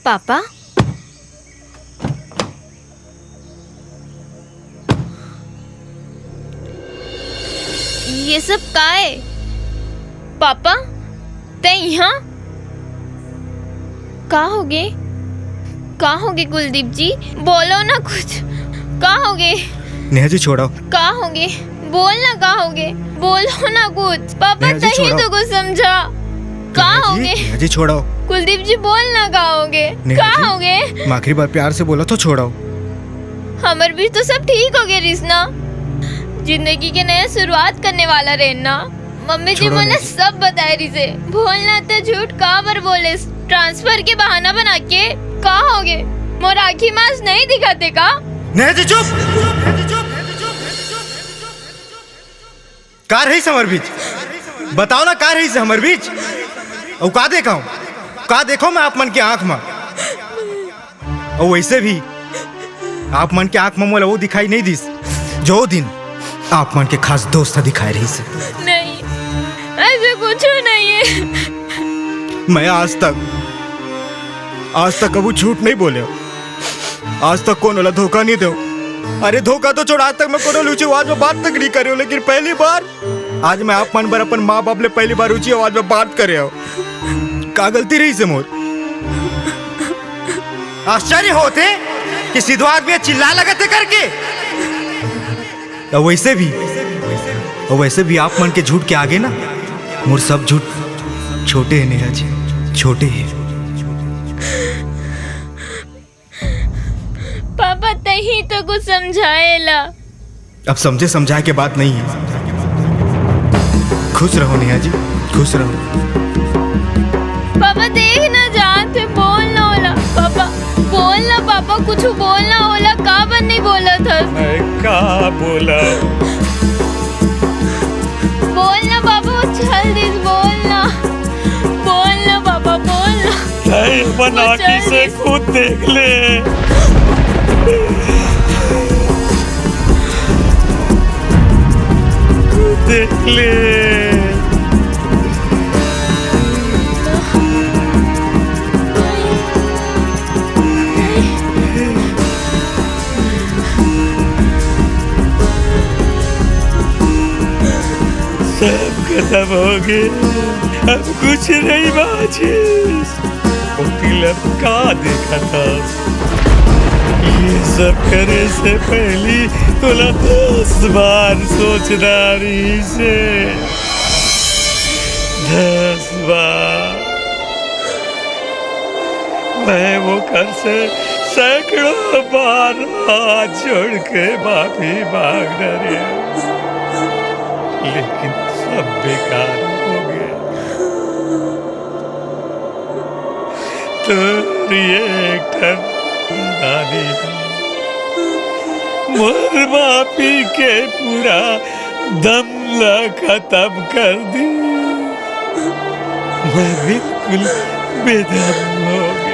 पापा, ये सब का है? पापा ते यहाँ का हो गए? का हो गए कुलदीप जी? बोलो ना कुछ, का हो गए? नेहा जी छोड़ो। का हो गए? बोल ना, का हो गए? बोलो ना कुछ। पापा तही तो कुछ समझा। का हो गए? नेहा जी छोड़ो। कुलदीप जी बोल ना, का होगे? का होगे? आखिरी बार प्यार से बोला तो छोड़ो। हमर भी तो सब ठीक हो गए रिश्ना, जिंदगी के नया शुरुआत करने वाला रहना। मम्मी जी बोले सब बताए रिसे, बोलना तो झूठ का बर बोले, ट्रांसफर के बहाना बना के। का होगे? मोर आँखी मास नहीं दिखाते का? नेहा जी चुप। का रही समर बीच? बताओ ना, का रही से हमर बीच? और का देखा हूँ? का देखो मैं आप मन के आंख में, और वैसे भी आप मन के आंख में मोला वो दिखाई नहीं दिस जो दिन आप मन के खास दोस्त दिखाई रही से। नहीं, ऐसे कुछ नहीं है। मैं आज तक कभी झूठ नहीं बोले, आज तक कौन वाला धोखा नहीं दो। अरे धोखा तो छोड़, आज तक मैं कोनो ऊंची आवाज में बात तक नहीं करे, लेकिन पहली बार आज मैं आप मन बर अपन माँ बाप ले पहली बार ऊंची आवाज में बात करे हो। का गलती रही से मोर? आश्चर्य होते कि सीधो आदमी चिल्ला लगते करके। वैसे भी आप मन के झूठ के आगे ना मोर सब झूठ छोटे हैं नेहा जी, छोटे हैं। पापा तही तो कुछ समझाएला। अब समझे समझाए के बात नहीं है। खुश रहो नेहा जी, खुश रहो। पापा देख ना जानते, बोलना होला। पापा बोलना, पापा कुछ बोलना होला। का बन नहीं बोला था? मैं का बोला? बोलना पापा, जल्दी बोलना। बोलना पापा, बोलना। बना के से खुद देख ले। देख ले। सब खत्म हो गए, अब कुछ नहीं बाजी। वकील अब का देखा था? ये सब करे से पहले तोला 10 बार सोचना रही से 10 बार मैं वो कर से सैकड़ों बार हाथ जोड़ के माफी मांग रहे लेकिन सब बेकार हो गया। तो ये एक नानी मोर माफी के पूरा दम ला खत्म कर दी। मैं बिल्कुल बेदम हो गया।